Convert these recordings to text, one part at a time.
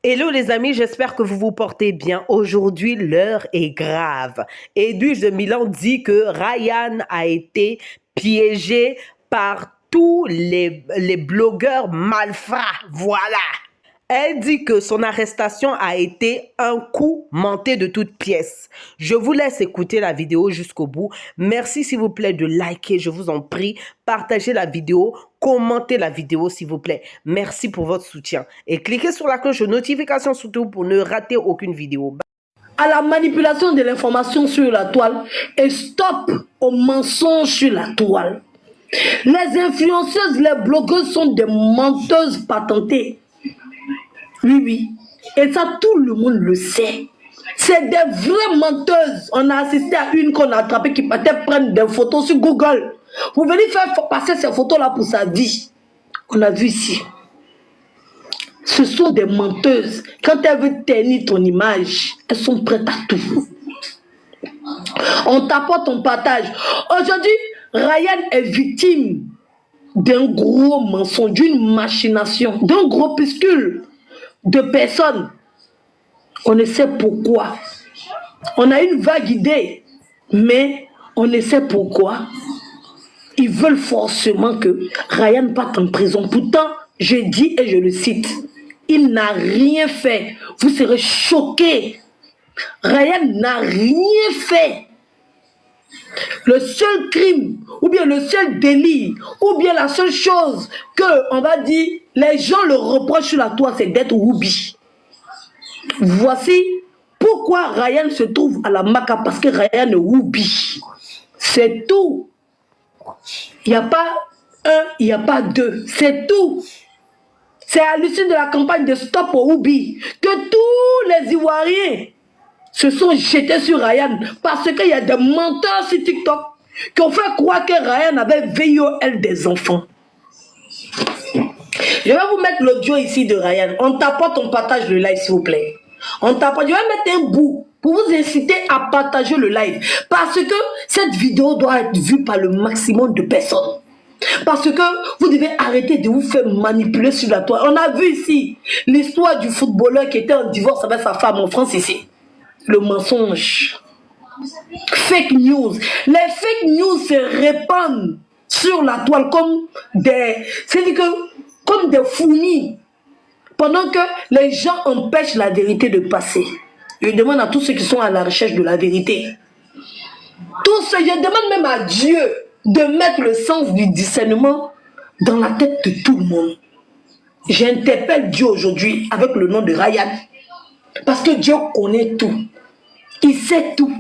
Hello les amis, j'espère que vous vous portez bien. Aujourd'hui, l'heure est grave. Edwige de Milan dit que Ryan a été piégé par tous les blogueurs malfrats. Voilà. Elle dit que son arrestation a été un coup monté de toutes pièces. Je vous laisse écouter la vidéo jusqu'au bout. Merci s'il vous plaît de liker, je vous en prie. Partagez la vidéo, commentez la vidéo s'il vous plaît. Merci pour votre soutien. Et cliquez sur la cloche de notification surtout pour ne rater aucune vidéo. À la manipulation de l'information sur la toile et stop aux mensonges sur la toile. Les influenceuses, les blogueuses sont des menteuses patentées. Oui. Et ça, tout le monde le sait. C'est des vraies menteuses. On a assisté à une qu'on a attrapée qui partait prendre des photos sur Google. Vous venez faire passer ces photos-là pour sa vie. On a vu ici. Ce sont des menteuses. Quand elles veulent ternir ton image, elles sont prêtes à tout. On t'apporte, on partage. Aujourd'hui, Ryan est victime d'un gros mensonge, d'une machination, d'un gros piscule de personnes. On ne sait pourquoi. On a une vague idée, mais on ne sait pourquoi. Ils veulent forcément que Ryan parte en prison. Pourtant, je dis et je le cite, il n'a rien fait. Vous serez choqués. Ryan n'a rien fait. Le seul crime, ou bien le seul délit, ou bien la seule chose que, on va dire, les gens le reprochent sur la toile, c'est d'être Whoopi. Voici pourquoi Ryan se trouve à la Maca, parce que Ryan est Whoopi. C'est tout. Il n'y a pas un, il n'y a pas deux. C'est tout. C'est à l'issue de la campagne de Stop au Whoopi que tous les Ivoiriens se sont jetés sur Ryan parce qu'il y a des menteurs sur TikTok qui ont fait croire que Ryan avait VIOL des enfants. Je vais vous mettre l'audio ici de Ryan. On t'apporte, on partage le live s'il vous plaît. On t'apporte, je vais mettre un bout pour vous inciter à partager le live parce que cette vidéo doit être vue par le maximum de personnes. Parce que vous devez arrêter de vous faire manipuler sur la toile. On a vu ici l'histoire du footballeur qui était en divorce avec sa femme en France ici. Le mensonge. Fake news. Les fake news se répandent sur la toile comme comme des fourmis. Pendant que les gens empêchent la vérité de passer. Je demande à tous ceux qui sont à la recherche de la vérité. Je demande même à Dieu de mettre le sens du discernement dans la tête de tout le monde. J'interpelle Dieu aujourd'hui avec le nom de Ryan. Parce que Dieu connaît tout. Il sait tout.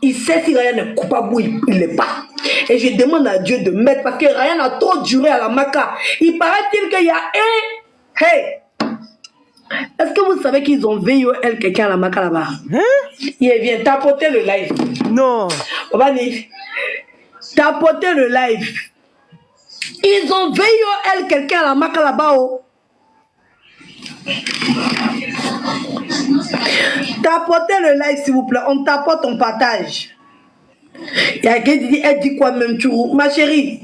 Il sait si Ryan est coupable ou il ne l'est pas. Et je demande à Dieu de mettre, parce que Ryan a trop duré à la Maca. Il paraît-il qu'il y a un... Hey! Est-ce que vous savez qu'ils ont VIOL quelqu'un à la Maca là-bas? Il vient tapoter le live. Non. Tapoter le live. Ils ont VIOL quelqu'un à la Maca là-bas. Oh. Tapotez le like s'il vous plaît. On tapote, on partage. Il y a quelqu'un qui dit, elle dit quoi même Tourou? Ma chérie,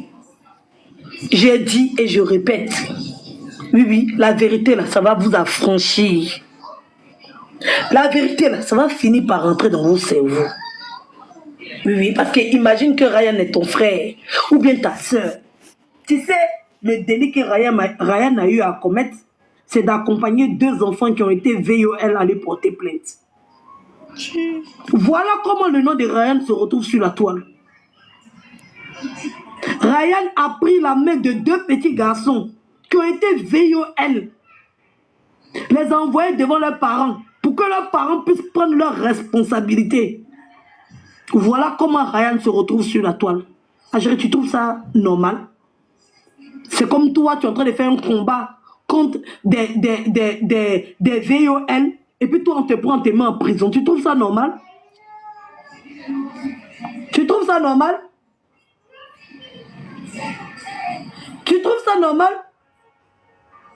j'ai dit et je répète. Oui, la vérité là, ça va vous affranchir. La vérité là, ça va finir par rentrer dans vos cerveaux. Oui, parce que imagine que Ryan est ton frère ou bien ta soeur. Tu sais, le délit que Ryan a eu à commettre, c'est d'accompagner 2 enfants qui ont été VIOL à aller porter plainte. Voilà comment le nom de Ryan se retrouve sur la toile. Ryan a pris la main de 2 petits garçons qui ont été VIOL, les a envoyés devant leurs parents pour que leurs parents puissent prendre leurs responsabilités. Voilà comment Ryan se retrouve sur la toile. Agérie, tu trouves ça normal? C'est comme toi, tu es en train de faire un combat contre des VIOL et puis toi, on te prend, on te met en prison. Tu trouves ça normal? Tu trouves ça normal? Tu trouves ça normal?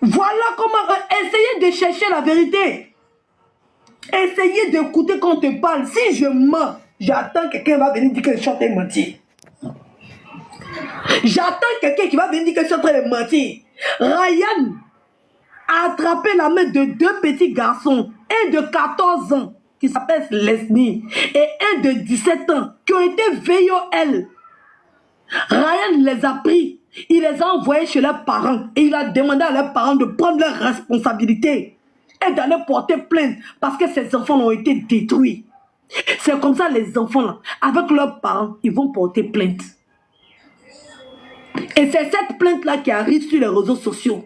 Voilà comment... Essayez de chercher la vérité. Essayez d'écouter quand on te parle. Si je mens, j'attends que quelqu'un va venir dire que je suis en train de mentir. J'attends quelqu'un qui va venir dire que je suis en train de mentir. Ryan a attrapé la main de 2 petits garçons, un de 14 ans qui s'appelle Leslie et un de 17 ans qui ont été VOL. Ryan les a pris, il les a envoyés chez leurs parents et il a demandé à leurs parents de prendre leurs responsabilités et d'aller porter plainte parce que ces enfants ont été détruits. C'est comme ça les enfants là, avec leurs parents, ils vont porter plainte. Et c'est cette plainte là qui arrive sur les réseaux sociaux.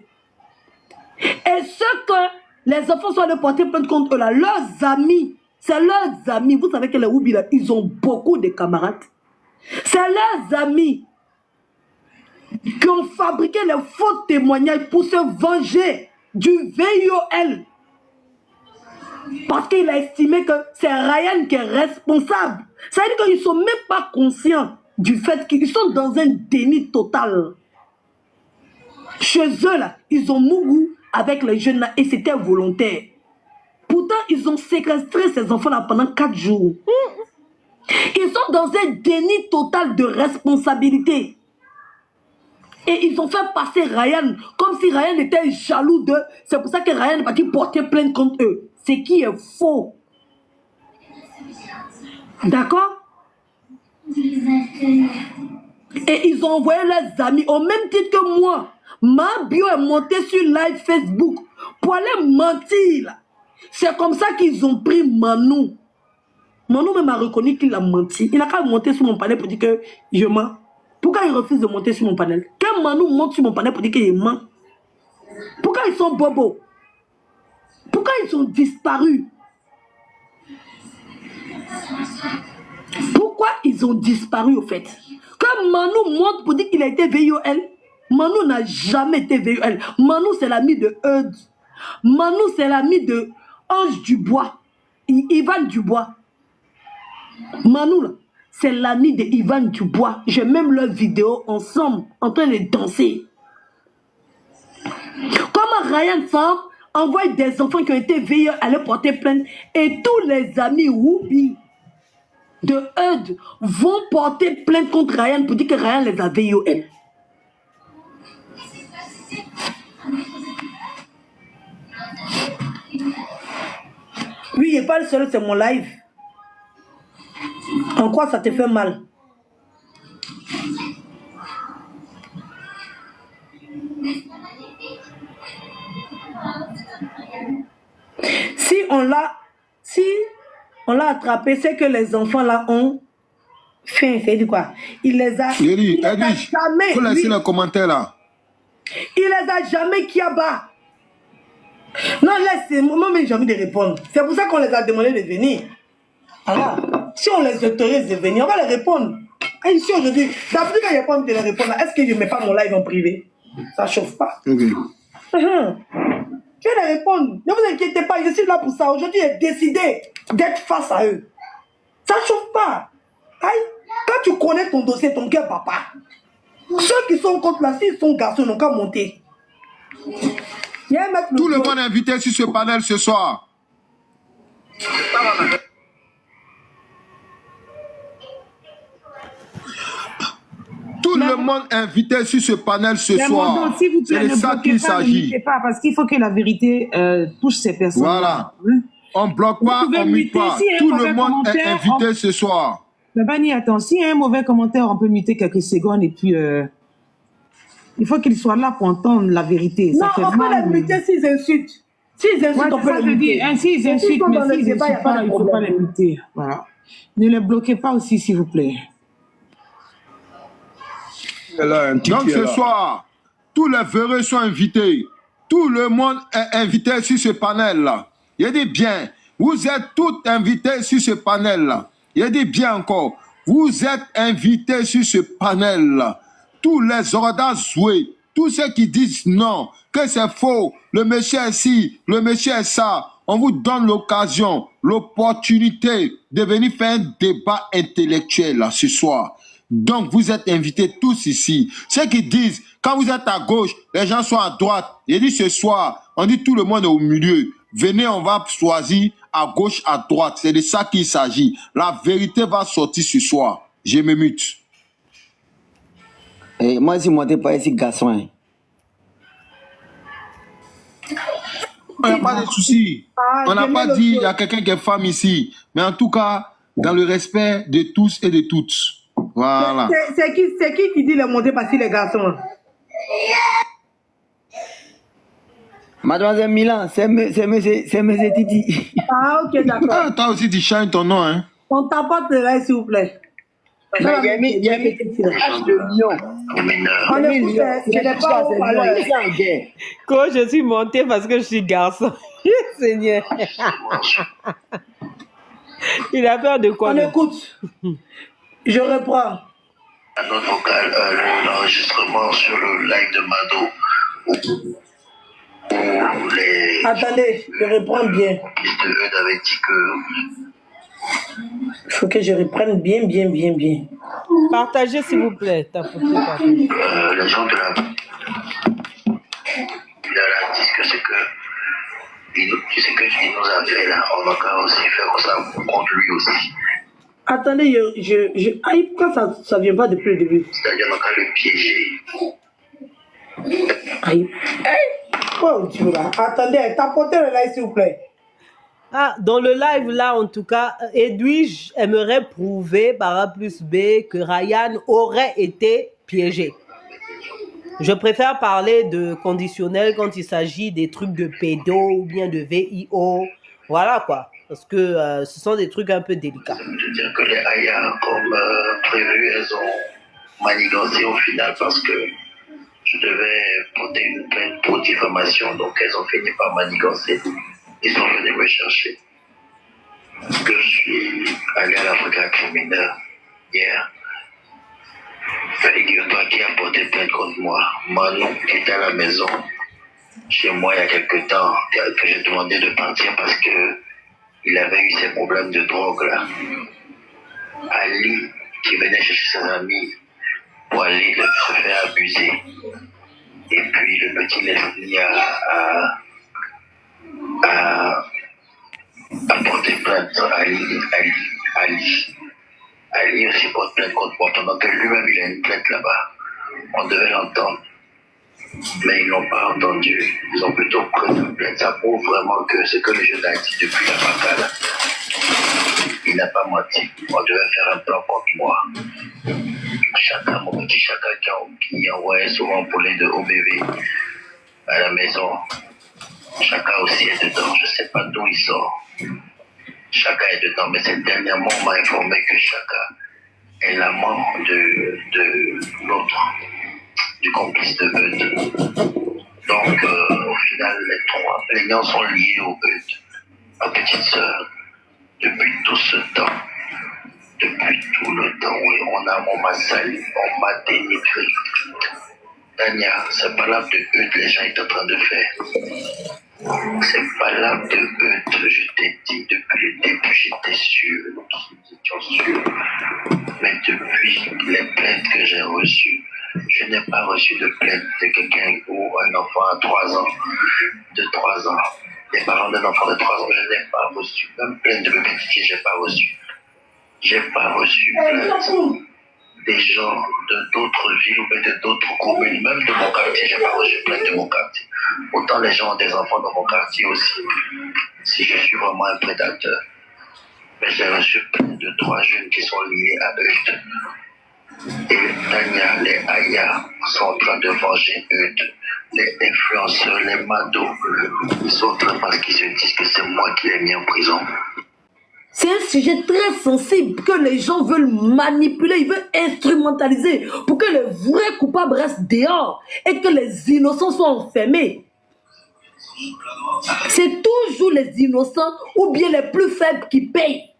Et ce que les enfants sont allés porter plainte contre eux là, leurs amis, c'est leurs amis. Vous savez que les Woubi là, ils ont beaucoup de camarades. C'est leurs amis qui ont fabriqué les faux témoignages pour se venger du VIOL. Parce qu'il a estimé que c'est Ryan qui est responsable. Ça veut dire qu'ils ne sont même pas conscients du fait qu'ils sont dans un déni total. Chez eux, là, ils ont mouru avec les jeunes là et c'était volontaire. Pourtant, ils ont séquestré ces enfants-là pendant 4 jours. Ils sont dans un déni total de responsabilité. Et ils ont fait passer Ryan comme si Ryan était jaloux d'eux. C'est pour ça que Ryan est parti porter plainte contre eux. Ce qui est faux. D'accord? Et ils ont envoyé leurs amis au même titre que moi. Ma bio est montée sur live Facebook pour aller mentir. C'est comme ça qu'ils ont pris Manou. Manou même a reconnu qu'il a menti. Il n'a qu'à monter sur mon panel pour dire que je mens. Pourquoi il refuse de monter sur mon panel? Quand Manou monte sur mon panel pour dire qu'il ment? Pourquoi ils sont bobos? Pourquoi ils ont disparu? Pourquoi ils ont disparu au fait? Quand Manou monte pour dire qu'il a été VIOL, Manou n'a jamais été VIOL. Manou c'est l'ami de Eud. Manou c'est l'ami de Ange Dubois. Ivan Dubois. Manou là, c'est l'ami de Ivan Dubois. J'ai même leur vidéo ensemble en train de danser. Comment Ryan Sam envoie des enfants qui ont été VIOL à aller porter plainte et tous les amis Woubi de Eud vont porter plainte contre Ryan pour dire que Ryan les a VIOL. Oui, il n'est pas le seul, c'est mon live. En quoi ça te fait mal? Si on l'a attrapé, c'est que les enfants là ont fait, c'est du quoi? Il les a, il les a jamais. Faut laisser les commentaires là. Il les a jamais kiaba. Non, laisse, moi même j'ai envie de répondre. C'est pour ça qu'on les a demandé de venir. Alors, si on les autorise de venir, on va les répondre. Et ici aujourd'hui, d'après quand il n'y a pas envie de les répondre, est-ce que je ne mets pas mon live en privé? Ça ne chauffe pas. Ok. Je vais les répondre. Ne vous inquiétez pas, je suis là pour ça. Aujourd'hui, j'ai décidé d'être face à eux. Ça ne chauffe pas. Aïe. Quand tu connais ton dossier, ton cœur papa, ceux qui sont contre là, s'ils sont garçons, n'ont qu'à monter. Tout le monde est invité sur ce panel ce soir. Tout le monde est invité sur ce panel ce soir. C'est de ça qu'il s'agit. Parce qu'il faut que la vérité touche ces personnes. Voilà. On ne bloque pas, on ne mute pas. Tout le monde est invité ce soir. Mais Bani, attends, s'il y a un mauvais commentaire, on peut muter quelques secondes et puis... il faut qu'ils soient là pour entendre la vérité. Non, on peut les muter s'ils insultent. S'ils insultent, on peut les muter. S'ils insultent, mais s'ils n'insultent pas, il ne faut pas les muter. Voilà. Ne les bloquez pas aussi, s'il vous plaît. Donc ce soir, tous les véreux sont invités. Tout le monde est invité sur ce panel-là. Il dit bien, vous êtes tous invités sur ce panel-là. Il dit bien encore, vous êtes invités sur ce panel-là. Tous les ordres joués, tous ceux qui disent non, que c'est faux, le monsieur est ci, le monsieur est ça, on vous donne l'occasion, l'opportunité de venir faire un débat intellectuel là, ce soir. Donc, vous êtes invités tous ici. Ceux qui disent, quand vous êtes à gauche, les gens sont à droite. Il dit ce soir, on dit tout le monde est au milieu. Venez, on va choisir à gauche, à droite. C'est de ça qu'il s'agit. La vérité va sortir ce soir. Je me mute. Moi, si je ne monte pas ici, garçon. Il n'y a pas de souci. Ah, On n'a je pas mets le dit il feu. y a quelqu'un qui est femme ici. Mais en tout cas, dans le respect de tous et de toutes. Voilà. C'est qui dit les monter parce que les garçons? Mademoiselle Milan, c'est monsieur Titi. Ah, ok, d'accord. Ah, toi aussi, tu changes ton nom, hein. On t'apporte le lait, s'il vous plaît. Il y a mis H de lion. On écoute, je n'ai pas au parleur. Quand je suis montée parce que je suis garçon. Seigneur. Il a peur de quoi? On écoute. Je reprends. La note vocale, l'enregistrement sur le live de Mado, où les Attendez, je reprends bien. complices de Eudes avaient dit que Il faut que je reprenne bien. Partagez s'il vous plaît. Partagez. les gens de la disent que c'est que ce qu'il nous a fait là, on va quand même aussi faire ça contre lui aussi. Attendez, Aïe, pourquoi ça vient pas depuis le début? C'est-à-dire on va le piéger. Aïe. Oh Dieu là. Attendez, tapotez le live s'il vous plaît. Ah, dans le live là, en tout cas, Edwige aimerait prouver par A plus B que Ryan aurait été piégé. Je préfère parler de conditionnel quand il s'agit des trucs de pédo ou bien de VIO. Voilà quoi. Parce que ce sont des trucs un peu délicats. Ça veut dire que les Aya, comme prévu, elles ont manigancé au final parce que je devais porter une plainte pour diffamation. Donc elles ont fini par manigancer. Ils sont venus me chercher. Que je suis allé à l'Afrique criminel hier. Figure-toi qui a porté plainte contre moi. Manon qui était à la maison chez moi il y a quelque temps, que j'ai demandé de partir parce que il avait eu ses problèmes de drogue là. Ali qui venait chercher ses amis pour aller se faire abuser. Et puis le petit Leslie a porté plainte. Ali aussi porte plainte contre moi pendant que lui-même il a une plainte là-bas. On devait l'entendre. Mais ils n'ont pas entendu. Ils ont plutôt pris une plainte. Ça prouve vraiment que ce que le jeune a dit depuis la bataille, il n'a pas menti. On devait faire un plan contre moi. Chacun, mon petit Chaka qui envoyait souvent pour les deux OBV à la maison. Chaka aussi est dedans. Je ne sais pas d'où il sort. Chaka est dedans, mais cette dernièrement, on m'a informé que Chaka est l'amant de l'autre, du complice de Eudes. Donc, au final, les trois plaignants sont liés au Eudes. Ma petite sœur, depuis tout ce temps, depuis tout le temps, oui, on m'a sali, on m'a dénigré. Tania, c'est pas l'âme de Eudes, les gens sont en train de faire. C'est pas l'âme de Eudes, je t'ai dit depuis le début, j'étais sûr, nous étions sûrs. Mais depuis les plaintes que j'ai reçues, je n'ai pas reçu de plainte de quelqu'un ou un enfant à 3 ans, de 3 ans. Les parents d'un enfant de 3 ans, je n'ai pas reçu. Même plainte de bébé Titi, je n'ai pas reçu. Je n'ai pas reçu plainte des gens de d'autres villes ou de d'autres communes, même de mon quartier, je n'ai pas reçu plainte de mon quartier. Autant les gens ont des enfants dans mon quartier aussi, si je suis vraiment un prédateur. Mais j'ai reçu plainte de 3 jeunes qui sont liés à Eudes. Et Tania, les Aya sont en train de venger Eudes. Les influenceurs, les Mado, ils sont en train parce qu'ils se disent que c'est moi qui l'ai mis en prison. C'est un sujet très sensible que les gens veulent manipuler, ils veulent instrumentaliser pour que les vrais coupables restent dehors et que les innocents soient enfermés. C'est toujours les innocents ou bien les plus faibles qui payent.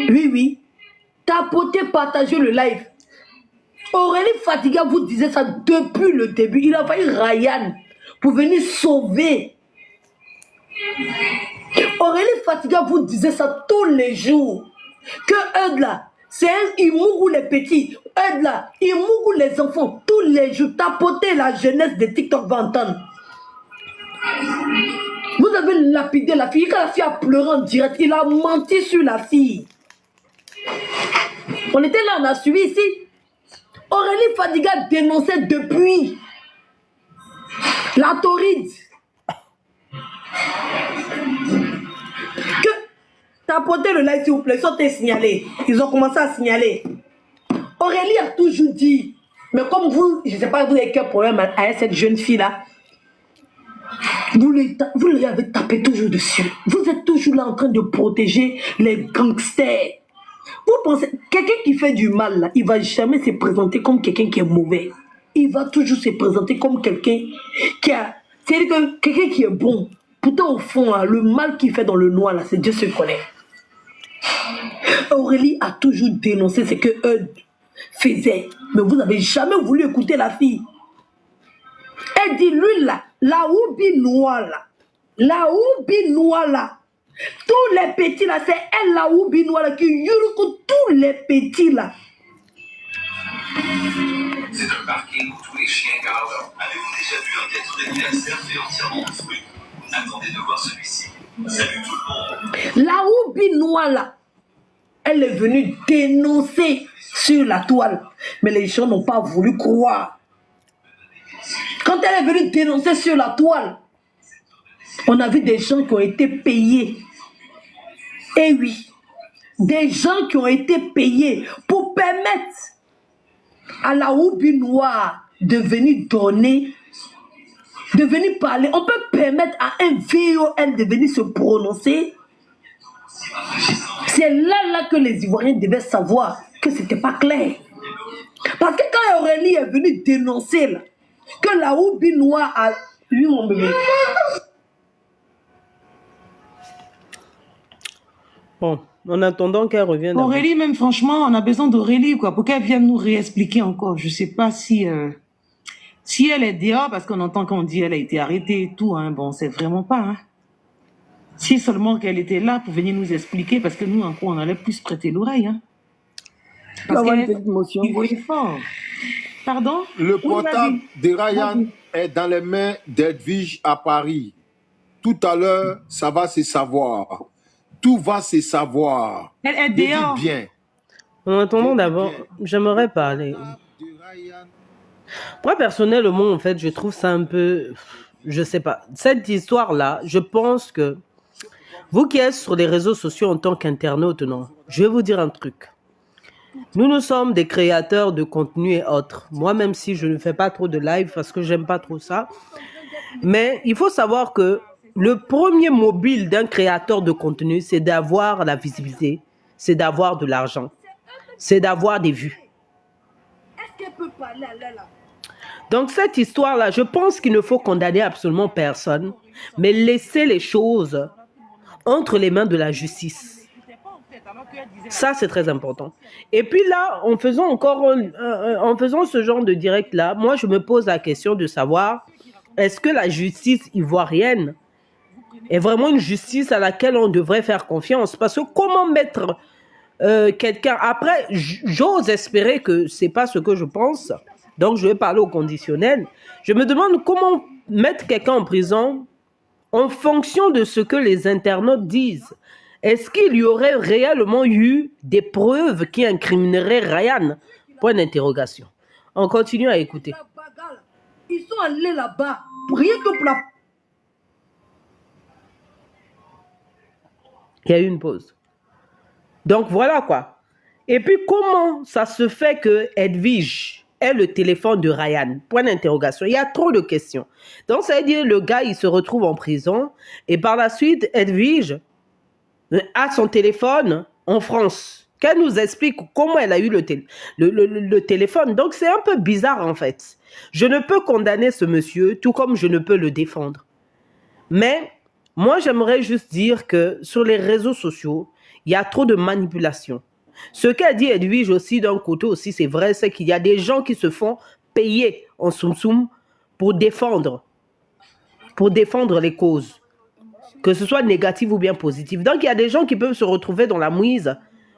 Oui. Tapotez, partagez le live. Aurélie Fatiga vous disait ça depuis le début. Il a failli Ryan pour venir sauver. Aurélie Fatiga vous disait ça tous les jours. Que Eudes là, c'est un Imougou les petits. Eudes là, Imougou les enfants. Tous les jours, tapotez la jeunesse de TikTok va entendre. Vous avez lapidé la fille. Quand la fille a pleuré en direct, il a menti sur la fille. On était là, on a suivi ici. Aurélie Fatiga dénonçait depuis. La tauride. Que t'as porté le live, s'il vous plaît, ils sont signalés. Ils ont commencé à signaler. Aurélie a toujours dit, mais comme vous, je ne sais pas, vous avez quel problème avec cette jeune fille-là. Vous lui avez tapé toujours dessus. Vous êtes toujours là en train de protéger les gangsters. Vous pensez, quelqu'un qui fait du mal, là, il ne va jamais se présenter comme quelqu'un qui est mauvais. Il va toujours se présenter comme quelqu'un qui a... C'est-à-dire que quelqu'un qui est bon. Pourtant, au fond, là, le mal qu'il fait dans le noir, là, c'est Dieu se connaît. Aurélie a toujours dénoncé ce que eux faisaient. Mais vous n'avez jamais voulu écouter la fille. Elle dit, lui, là, la oubi noire, là. La oubi noire, là. Tous les petits, là, c'est elle, la oubi noire, là, qui yurou tous les petits, là. C'est un parking où tous les chiens gardent. Avez-vous déjà vu un gâteau d'anniversaire fait entièrement de fruits? Attendez de voir celui-ci. Salut tout le monde. La oubi noire, là, elle est venue dénoncer sur la toile. Mais les gens n'ont pas voulu croire. Quand elle est venue dénoncer sur la toile, on a vu des gens qui ont été payés. Et oui, des gens qui ont été payés pour permettre à la oubi noire de venir donner, de venir parler. On peut permettre à un VOL de venir se prononcer. C'est là que les Ivoiriens devaient savoir que ce n'était pas clair. Parce que quand Aurélie est venue dénoncer là, que la oubi noire a eu mon bébé. Bon, en attendant qu'elle revienne. Aurélie, même franchement, on a besoin d'Aurélie, quoi, pour qu'elle vienne nous réexpliquer encore. Je sais pas si elle est dehors, parce qu'on entend qu'on dit elle a été arrêtée et tout, hein. Bon, c'est vraiment pas, hein. Si seulement qu'elle était là pour venir nous expliquer, parce que nous, en quoi, on allait plus prêter l'oreille, hein. Parce qu'elle est fort. Pardon? Le portable de Ryan est dans les mains d'Edwige à Paris. Tout à l'heure, ça va se savoir. Tout va se savoir. Elle est dehors. Bien. En attendant, d'abord, j'aimerais parler. Moi, personnellement, en fait, je trouve ça un peu... Je sais pas. Cette histoire-là, je pense que... Vous qui êtes sur les réseaux sociaux en tant qu'internaute, non, je vais vous dire un truc. Nous sommes des créateurs de contenu et autres. Moi, même si je ne fais pas trop de live parce que j'aime pas trop ça. Mais il faut savoir que le premier mobile d'un créateur de contenu, c'est d'avoir la visibilité, c'est d'avoir de l'argent, c'est d'avoir des vues. Est-ce qu'elle peut parler à là? Donc cette histoire-là, je pense qu'il ne faut condamner absolument personne, mais laisser les choses entre les mains de la justice. Ça, c'est très important. Et puis là, en faisant ce genre de direct-là, moi, je me pose la question de savoir, est-ce que la justice ivoirienne est vraiment une justice à laquelle on devrait faire confiance? Parce que comment mettre quelqu'un... Après, j'ose espérer que ce n'est pas ce que je pense, donc je vais parler au conditionnel. Je me demande comment mettre quelqu'un en prison en fonction de ce que les internautes disent. Est-ce qu'il y aurait réellement eu des preuves qui incrimineraient Ryan? Point d'interrogation. On continue à écouter. Ils sont allés là-bas pour rien que pour la... Il y a eu une pause. Donc voilà quoi. Et puis comment ça se fait que Edwige ait le téléphone de Ryan? Point d'interrogation. Il y a trop de questions. Donc ça veut dire le gars il se retrouve en prison et par la suite Edwige a son téléphone en France. Qu'elle nous explique comment elle a eu le téléphone. Donc c'est un peu bizarre en fait. Je ne peux condamner ce monsieur tout comme je ne peux le défendre. Mais moi j'aimerais juste dire que sur les réseaux sociaux, il y a trop de manipulation. Ce qu'a dit Edwige aussi d'un côté aussi, c'est vrai, c'est qu'il y a des gens qui se font payer en soum-soum pour défendre les causes, que ce soit négatif ou bien positif. Donc, il y a des gens qui peuvent se retrouver dans la mouise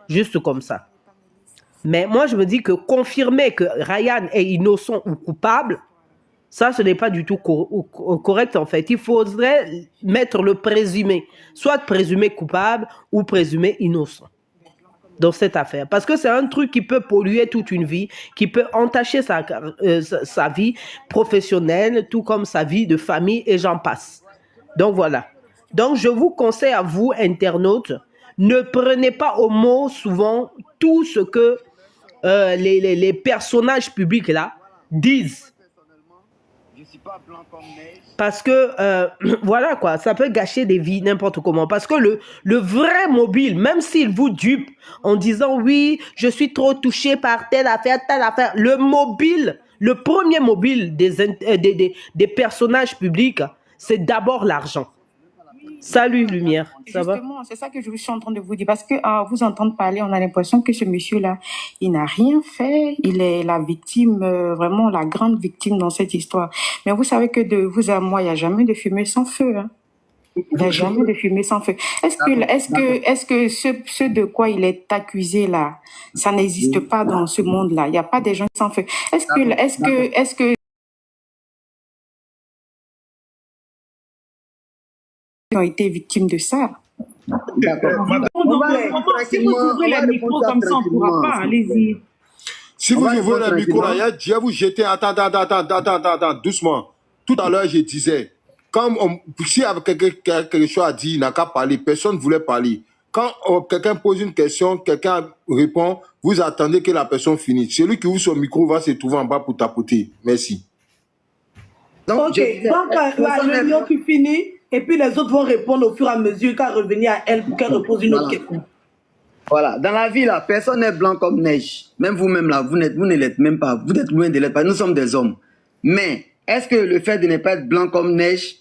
juste comme ça. Mais moi, je me dis que confirmer que Ryan est innocent ou coupable, ça, ce n'est pas du tout correct en fait. Il faudrait mettre le présumé, soit présumé coupable ou présumé innocent. dans cette affaire. Parce que c'est un truc qui peut polluer toute une vie, qui peut entacher sa vie professionnelle, tout comme sa vie de famille, et j'en passe. Donc voilà. Donc je vous conseille à vous, internautes, ne prenez pas au mot souvent tout ce que les personnages publics là disent. Parce que, voilà quoi, ça peut gâcher des vies n'importe comment. Parce que le vrai mobile, même s'il vous dupe en disant oui, je suis trop touché par telle affaire, le mobile, le premier mobile des personnages publics, c'est d'abord l'argent. Salut Lumière, ça va? Justement, c'est ça que je suis en train de vous dire. Parce que vous entendre parler, on a l'impression que ce monsieur-là, il n'a rien fait. Il est la victime, vraiment la grande victime dans cette histoire. Mais vous savez que de vous à moi, il n'y a jamais de fumée sans feu. Hein. Il n'y a jamais de fumée sans feu. Est-ce que ce de quoi il est accusé là, ça n'existe pas dans ce monde-là? Il n'y a pas des gens sans feu. Est-ce que ont été victimes de ça? D'accord. Si vous ouvrez les micros comme ça, on ne pourra pas. Allez-y. Si vous ouvrez le micro, là, Dieu vous jeter. Attends, doucement. Tout à l'heure, je disais, si quelque chose à dire, il n'a qu'à parler. Personne ne voulait parler. Quand quelqu'un pose une question, quelqu'un répond, vous attendez que la personne finisse. Celui qui ouvre son micro va se trouver en bas pour tapoter. Merci. Donc, la réunion qui finit, et puis les autres vont répondre au fur et à mesure qu'à revenir à elle pour qu'elle repose une autre question. Voilà, dans la vie, là, personne n'est blanc comme neige. Même vous-même, là, vous ne l'êtes même pas. Vous êtes loin de l'être. Nous sommes des hommes. Mais, est-ce que le fait de ne pas être blanc comme neige,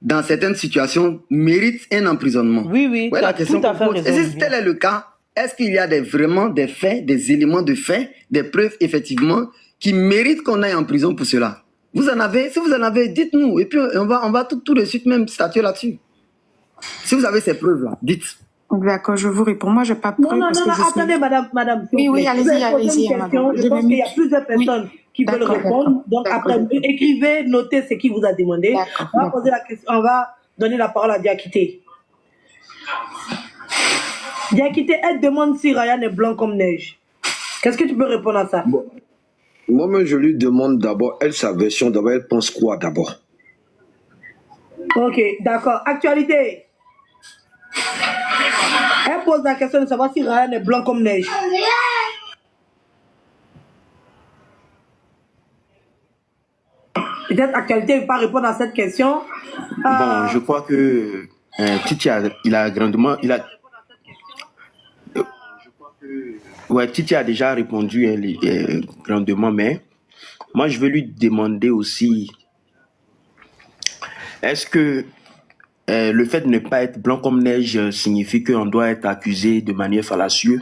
dans certaines situations, mérite un emprisonnement? Oui, ouais, la question tout à fait raison. Et si tel est le cas, est-ce qu'il y a vraiment des faits, des éléments de fait, des preuves, effectivement, qui méritent qu'on aille en prison pour cela? Vous en avez? Si vous en avez, dites-nous. Et puis, on va tout de suite même statuer là-dessus. Si vous avez ces preuves-là, dites. D'accord, je vous réponds. Moi, je n'ai pas de preuves. Non, attendez, madame. Oui, allez-y. Je pense qu'il y a plusieurs personnes qui veulent répondre. Donc, après, écrivez, notez ce qui vous a demandé. On va poser la question, on va donner la parole à Diakité. Diakité, elle demande si Ryan est blanc comme neige. Qu'est-ce que tu peux répondre à ça? Bon. Moi-même, je lui demande d'abord, elle, sa version, d'abord, elle pense quoi d'abord? Ok, d'accord. Actualité. Elle pose la question de savoir si Ryan est blanc comme neige. Peut-être Actualité ne veut pas répondre à cette question. Bon, je crois que Titi a grandement... Ouais, Titi a déjà répondu grandement, mais moi, je veux lui demander aussi, est-ce que le fait de ne pas être blanc comme neige signifie qu'on doit être accusé de manière fallacieuse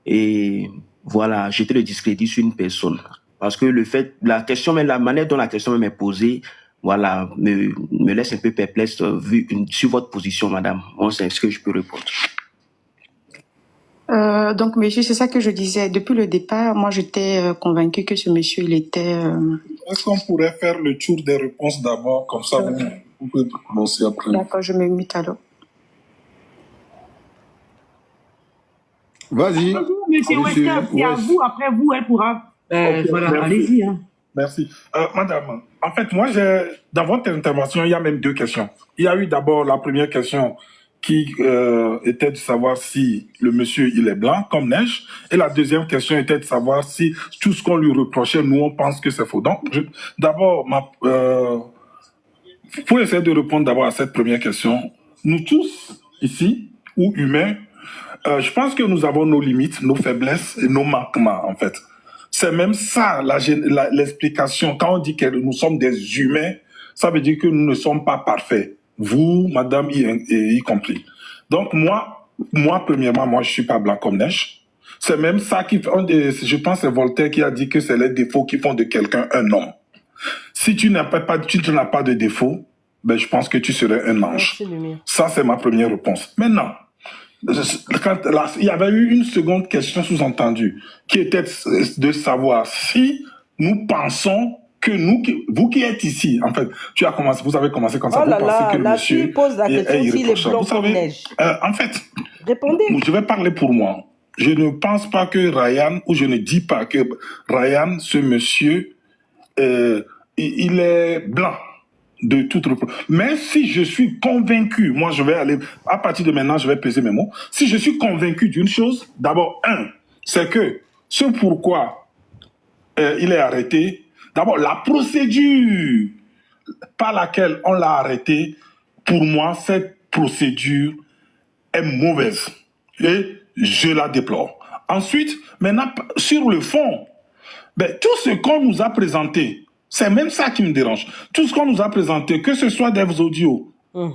et voilà, jeter le discrédit sur une personne? Parce que la manière dont la question m'est posée, voilà, me laisse un peu perplexe sur votre position, madame. Bon, c'est ce que je peux répondre. Donc, monsieur, c'est ça que je disais. Depuis le départ, moi, j'étais convaincue que ce monsieur, il était... Est-ce qu'on pourrait faire le tour des réponses d'abord, comme ça, vous pouvez commencer après. D'accord, je me mute alors. Vas-y. Monsieur Wester, c'est à vous. Après vous, elle pourra... voilà, allez-y. Hein. Merci. Madame, en fait, moi, dans votre intervention, il y a même deux questions. Il y a eu d'abord la première question qui était de savoir si le monsieur, il est blanc comme neige. Et la deuxième question était de savoir si tout ce qu'on lui reprochait, nous, on pense que c'est faux. Donc, d'abord, pour essayer de répondre d'abord à cette première question, nous tous, ici, ou humains, je pense que nous avons nos limites, nos faiblesses et nos manquements, en fait. C'est même ça, l'explication. Quand on dit que nous sommes des humains, ça veut dire que nous ne sommes pas parfaits. Vous, madame, y compris. Donc, moi, premièrement, moi, je suis pas blanc comme neige. C'est même ça je pense que c'est Voltaire qui a dit que c'est les défauts qui font de quelqu'un un homme. Si tu n'as pas de défauts, ben, je pense que tu serais un ange. Ça, c'est ma première réponse. Maintenant, il y avait eu une seconde question sous-entendue, qui était de savoir si nous pensons que vous qui êtes ici, en fait, vous avez commencé comme ça, vous pensez que le monsieur pose la question s'il est blanc comme neige. En fait, répondez. Je vais parler pour moi. je ne pense pas que Ryan, ou je ne dis pas que Ryan, ce monsieur, il est blanc de toute reproche. Mais si je suis convaincu, moi je vais aller, à partir de maintenant, je vais peser mes mots. Si je suis convaincu d'une chose, d'abord, c'est que ce pourquoi il est arrêté, d'abord, la procédure par laquelle on l'a arrêté, pour moi, cette procédure est mauvaise. Et je la déplore. Ensuite, maintenant, sur le fond, tout ce qu'on nous a présenté, c'est même ça qui me dérange. Tout ce qu'on nous a présenté, que ce soit des audios,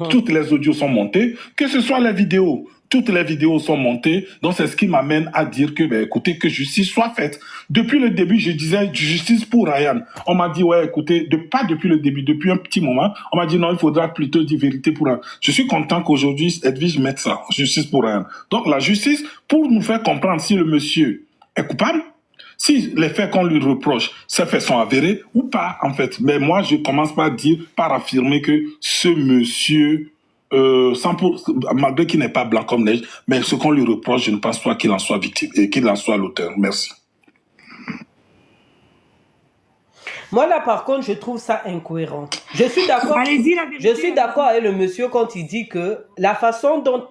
toutes les audios sont montées, que ce soit les vidéos, toutes les vidéos sont montées. Donc, c'est ce qui m'amène à dire que, écoutez, que justice soit faite. Depuis le début, je disais justice pour Ryan. On m'a dit, ouais, écoutez, pas depuis le début, depuis un petit moment, on m'a dit non, il faudra plutôt dire vérité pour Ryan. Je suis content qu'aujourd'hui, Edwige mette ça, justice pour Ryan. Donc, la justice, pour nous faire comprendre si le monsieur est coupable, si les faits qu'on lui reproche, ces faits sont avérés ou pas, en fait. Mais moi, je commence par affirmer que ce monsieur, malgré qu'il n'est pas blanc comme neige, mais ce qu'on lui reproche, je ne pense pas qu'il en soit victime et qu'il en soit l'auteur. Merci. Moi, là, par contre, je trouve ça incohérent. Je suis d'accord. Je suis d'accord avec le monsieur quand il dit que la façon dont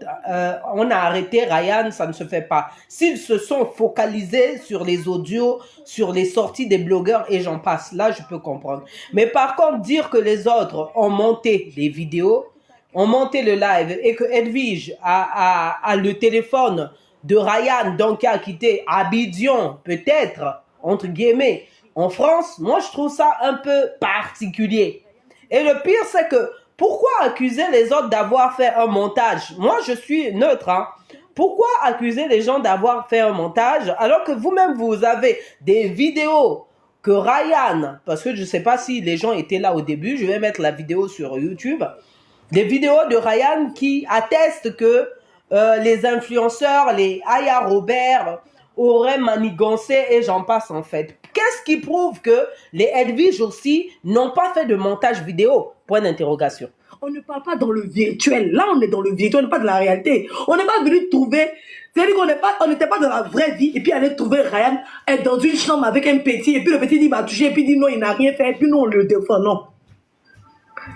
on a arrêté Ryan, ça ne se fait pas. S'ils se sont focalisés sur les audios, sur les sorties des blogueurs et j'en passe, là, je peux comprendre. Mais par contre, dire que les autres ont monté des vidéos, ont monté le live et que Edwige a le téléphone de Ryan, donc qui a quitté Abidjan, peut-être, entre guillemets, en France, moi je trouve ça un peu particulier. Et le pire, c'est que pourquoi accuser les autres d'avoir fait un montage? Moi je suis neutre, hein. Pourquoi accuser les gens d'avoir fait un montage alors que vous-même vous avez des vidéos que Ryan, parce que je ne sais pas si les gens étaient là au début, je vais mettre la vidéo sur YouTube, des vidéos de Ryan qui attestent que les influenceurs, les Aya Robert auraient manigancé et j'en passe en fait. Qu'est-ce qui prouve que les Edwige aussi n'ont pas fait de montage vidéo? Point d'interrogation. On ne parle pas dans le virtuel. Là, on est dans le virtuel, on n'est pas dans la réalité. On n'est pas venu trouver... C'est-à-dire qu'on n'était pas dans la vraie vie et puis aller trouver Ryan être dans une chambre avec un petit et puis le petit dit il m'a touché et puis il dit non, il n'a rien fait et puis nous on le défend. Non.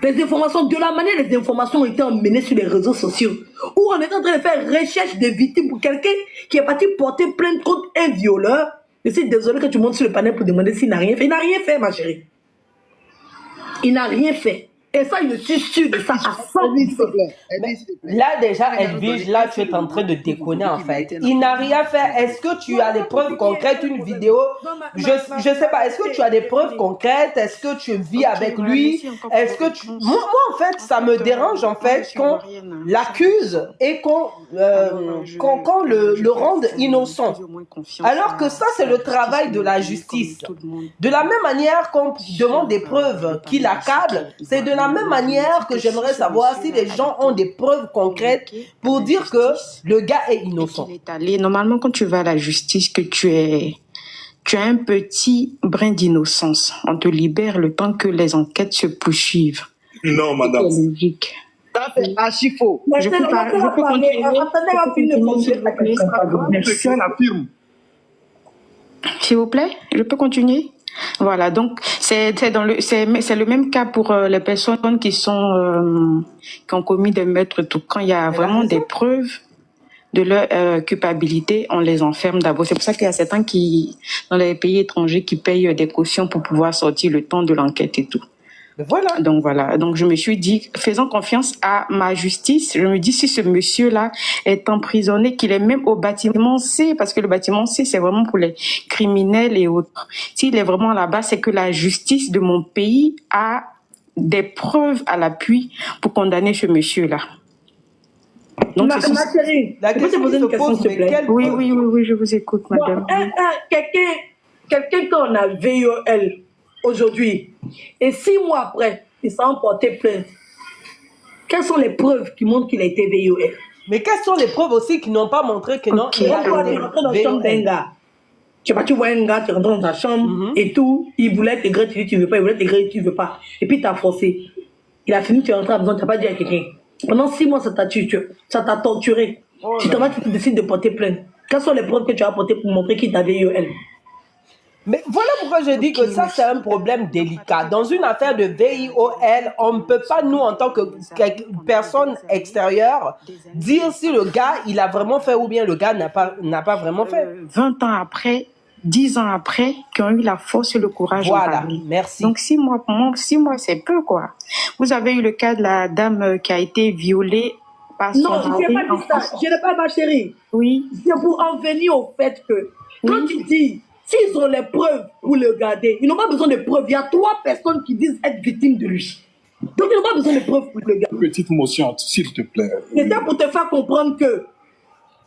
Les informations, de la manière les informations ont été emmenées sur les réseaux sociaux où on est en train de faire recherche des victimes pour quelqu'un qui est parti porter plainte contre un violeur. Je suis désolé que tu montes sur le panel pour demander s'il n'a rien fait. Il n'a rien fait, ma chérie. Il n'a rien fait. Et ça, je suis sûr de ça à 100%. Là, déjà, Edwige, là, tu es en train de déconner, en fait. Il n'a rien fait. Est-ce que tu as des preuves concrètes, une vidéo? Je sais pas. Est-ce que tu as des preuves concrètes? Est-ce que tu vis avec lui? Est-ce que tu... Moi, en fait, ça me dérange, en fait, qu'on l'accuse et qu'on le rende innocent. Alors que ça, c'est le travail de la justice. De la même manière qu'on demande des preuves qui l'accablent, c'est de la même manière que j'aimerais savoir si les gens ont des preuves concrètes pour dire que le gars est innocent. Normalement, quand tu vas à la justice, que tu as un petit brin d'innocence. On te libère le temps que les enquêtes se poursuivent. Non, madame. C'est logique. Ça, c'est archi faux. Je peux continuer. S'il vous plaît, je peux continuer? Voilà, donc c'est le même cas pour les personnes qui ont commis des meurtres. Quand il y a vraiment des preuves de leur culpabilité, on les enferme d'abord. C'est pour ça qu'il y a certains dans les pays étrangers qui payent des cautions pour pouvoir sortir le temps de l'enquête et tout. Voilà. Donc je me suis dit, faisant confiance à ma justice, je me dis si ce monsieur-là est emprisonné, qu'il est même au bâtiment C, parce que le bâtiment C, c'est vraiment pour les criminels et autres. S'il est vraiment là-bas, c'est que la justice de mon pays a des preuves à l'appui pour condamner ce monsieur-là. Donc, ma chérie, je peux te poser une question, s'il te plaît? Oui, je vous écoute, madame. Quelqu'un qu'on a VOL aujourd'hui, et 6 mois après, ils s'en porté plainte. Quelles sont les preuves qui montrent qu'il a été VOL? Mais quelles sont les preuves aussi qui n'ont pas montré que non? Tu rentres dans la chambre d'un gars. Tu vois un gars, tu rentres dans ta chambre et tout. Il voulait t'aigrer, tu dis tu veux pas. Il voulait t'aigrer, tu veux pas. Et puis t'as forcé. Il a fini, tu es rentré à la maison, tu n'as pas dit à quelqu'un. Pendant 6 mois, ça t'a torturé. Tu te décides de porter plainte. Quelles sont les preuves que tu as apportées pour montrer qu'il t'avait eu elle? Mais voilà pourquoi je dis que ça, c'est un problème délicat. Dans une affaire de VIOL, on ne peut pas, nous, en tant que personne extérieure, dire si le gars, il a vraiment fait ou bien le gars n'a pas vraiment fait. 20 ans après, 10 ans après, qui ont eu la force et le courage d'en Voilà, parler. merci. Donc 6 mois, pour moi, 6 mois, c'est peu, quoi. Vous avez eu le cas de la dame qui a été violée par son Non, je mari n'ai pas dit ça. Je n'ai pas, ma chérie. Oui. C'est pour en venir au fait que, quand tu dis, s'ils ont les preuves pour le garder, ils n'ont pas besoin de preuves. Il y a 3 personnes qui disent être victimes de lui. Donc ils n'ont pas besoin de preuves pour le garder. Petite motion, s'il te plaît. C'était pour te faire comprendre que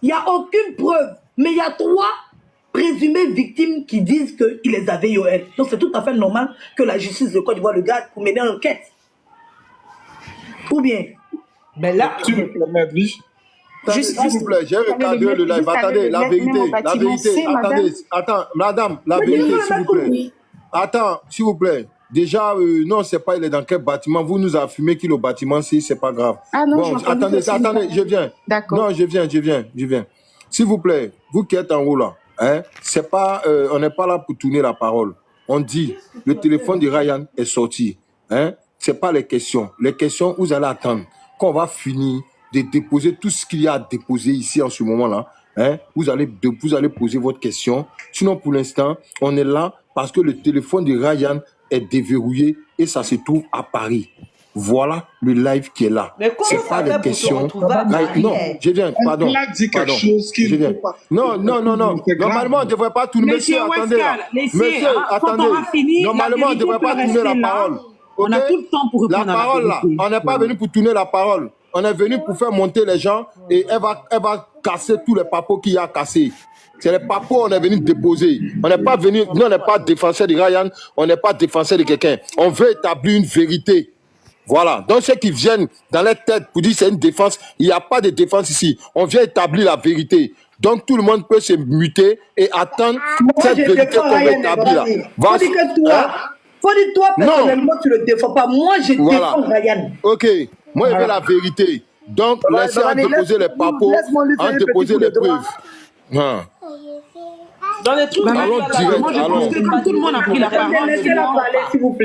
il n'y a aucune preuve, mais il y a 3 présumées victimes qui disent qu'il les avait eu elle. Donc c'est tout à fait normal que la justice de Côte d'Ivoire le garde pour mener l'enquête. Ou bien. Mais là, Tu me permets, Edwige? S'il vous plaît, j'ai recadré le live. Attendez, la vérité. Attends, madame, la vérité, s'il vous plaît. Attends, s'il vous plaît. Déjà, non, c'est pas, il est dans quel bâtiment. Vous nous affirmez qu'il est au bâtiment, si c'est pas grave. Ah non, bon, attendez, je viens. D'accord. Non, je viens. S'il vous plaît, vous qui êtes en haut là, hein, c'est pas, on n'est pas là pour tourner la parole. On dit, le téléphone de Ryan est sorti. Hein, c'est pas les questions. Les questions, vous allez attendre qu'on va finir de déposer tout ce qu'il y a à déposer ici en ce moment-là. Hein, vous allez poser votre question. Sinon, pour l'instant, on est là parce que le téléphone de Ryan est déverrouillé et ça se trouve à Paris. Voilà le live qui est là. C'est pas les questions. Non, je viens, pardon. Il a dit quelque chose qui je viens. Non. Normalement, on ne devrait pas tourner. Monsieur, attendez. Monsieur, attendez. Normalement, on ne devrait pas tourner la parole. On a tout le temps pour répondre la parole là. On n'est pas venu pour tourner la parole. On est venu pour faire monter les gens et elle va casser tous les papos qu'il y a cassés. C'est les papos on est venu déposer. On n'est pas venu, nous on n'est pas défenseur de Ryan, on n'est pas défenseur de quelqu'un. On veut établir une vérité. Voilà. Donc ceux qui viennent dans leur tête pour dire c'est une défense, il n'y a pas de défense ici. On vient établir la vérité. Donc tout le monde peut se muter et attendre cette vérité qu'on veut établir. Faut dire toi personnellement tu le défends pas. Moi je défends Ryan. Ok. Moi je veux la vérité. Donc laissez-en déposer les papos, en déposer les preuves. Dans les trucs, allons direct, moi je pense que quand tout le monde a pris la parole,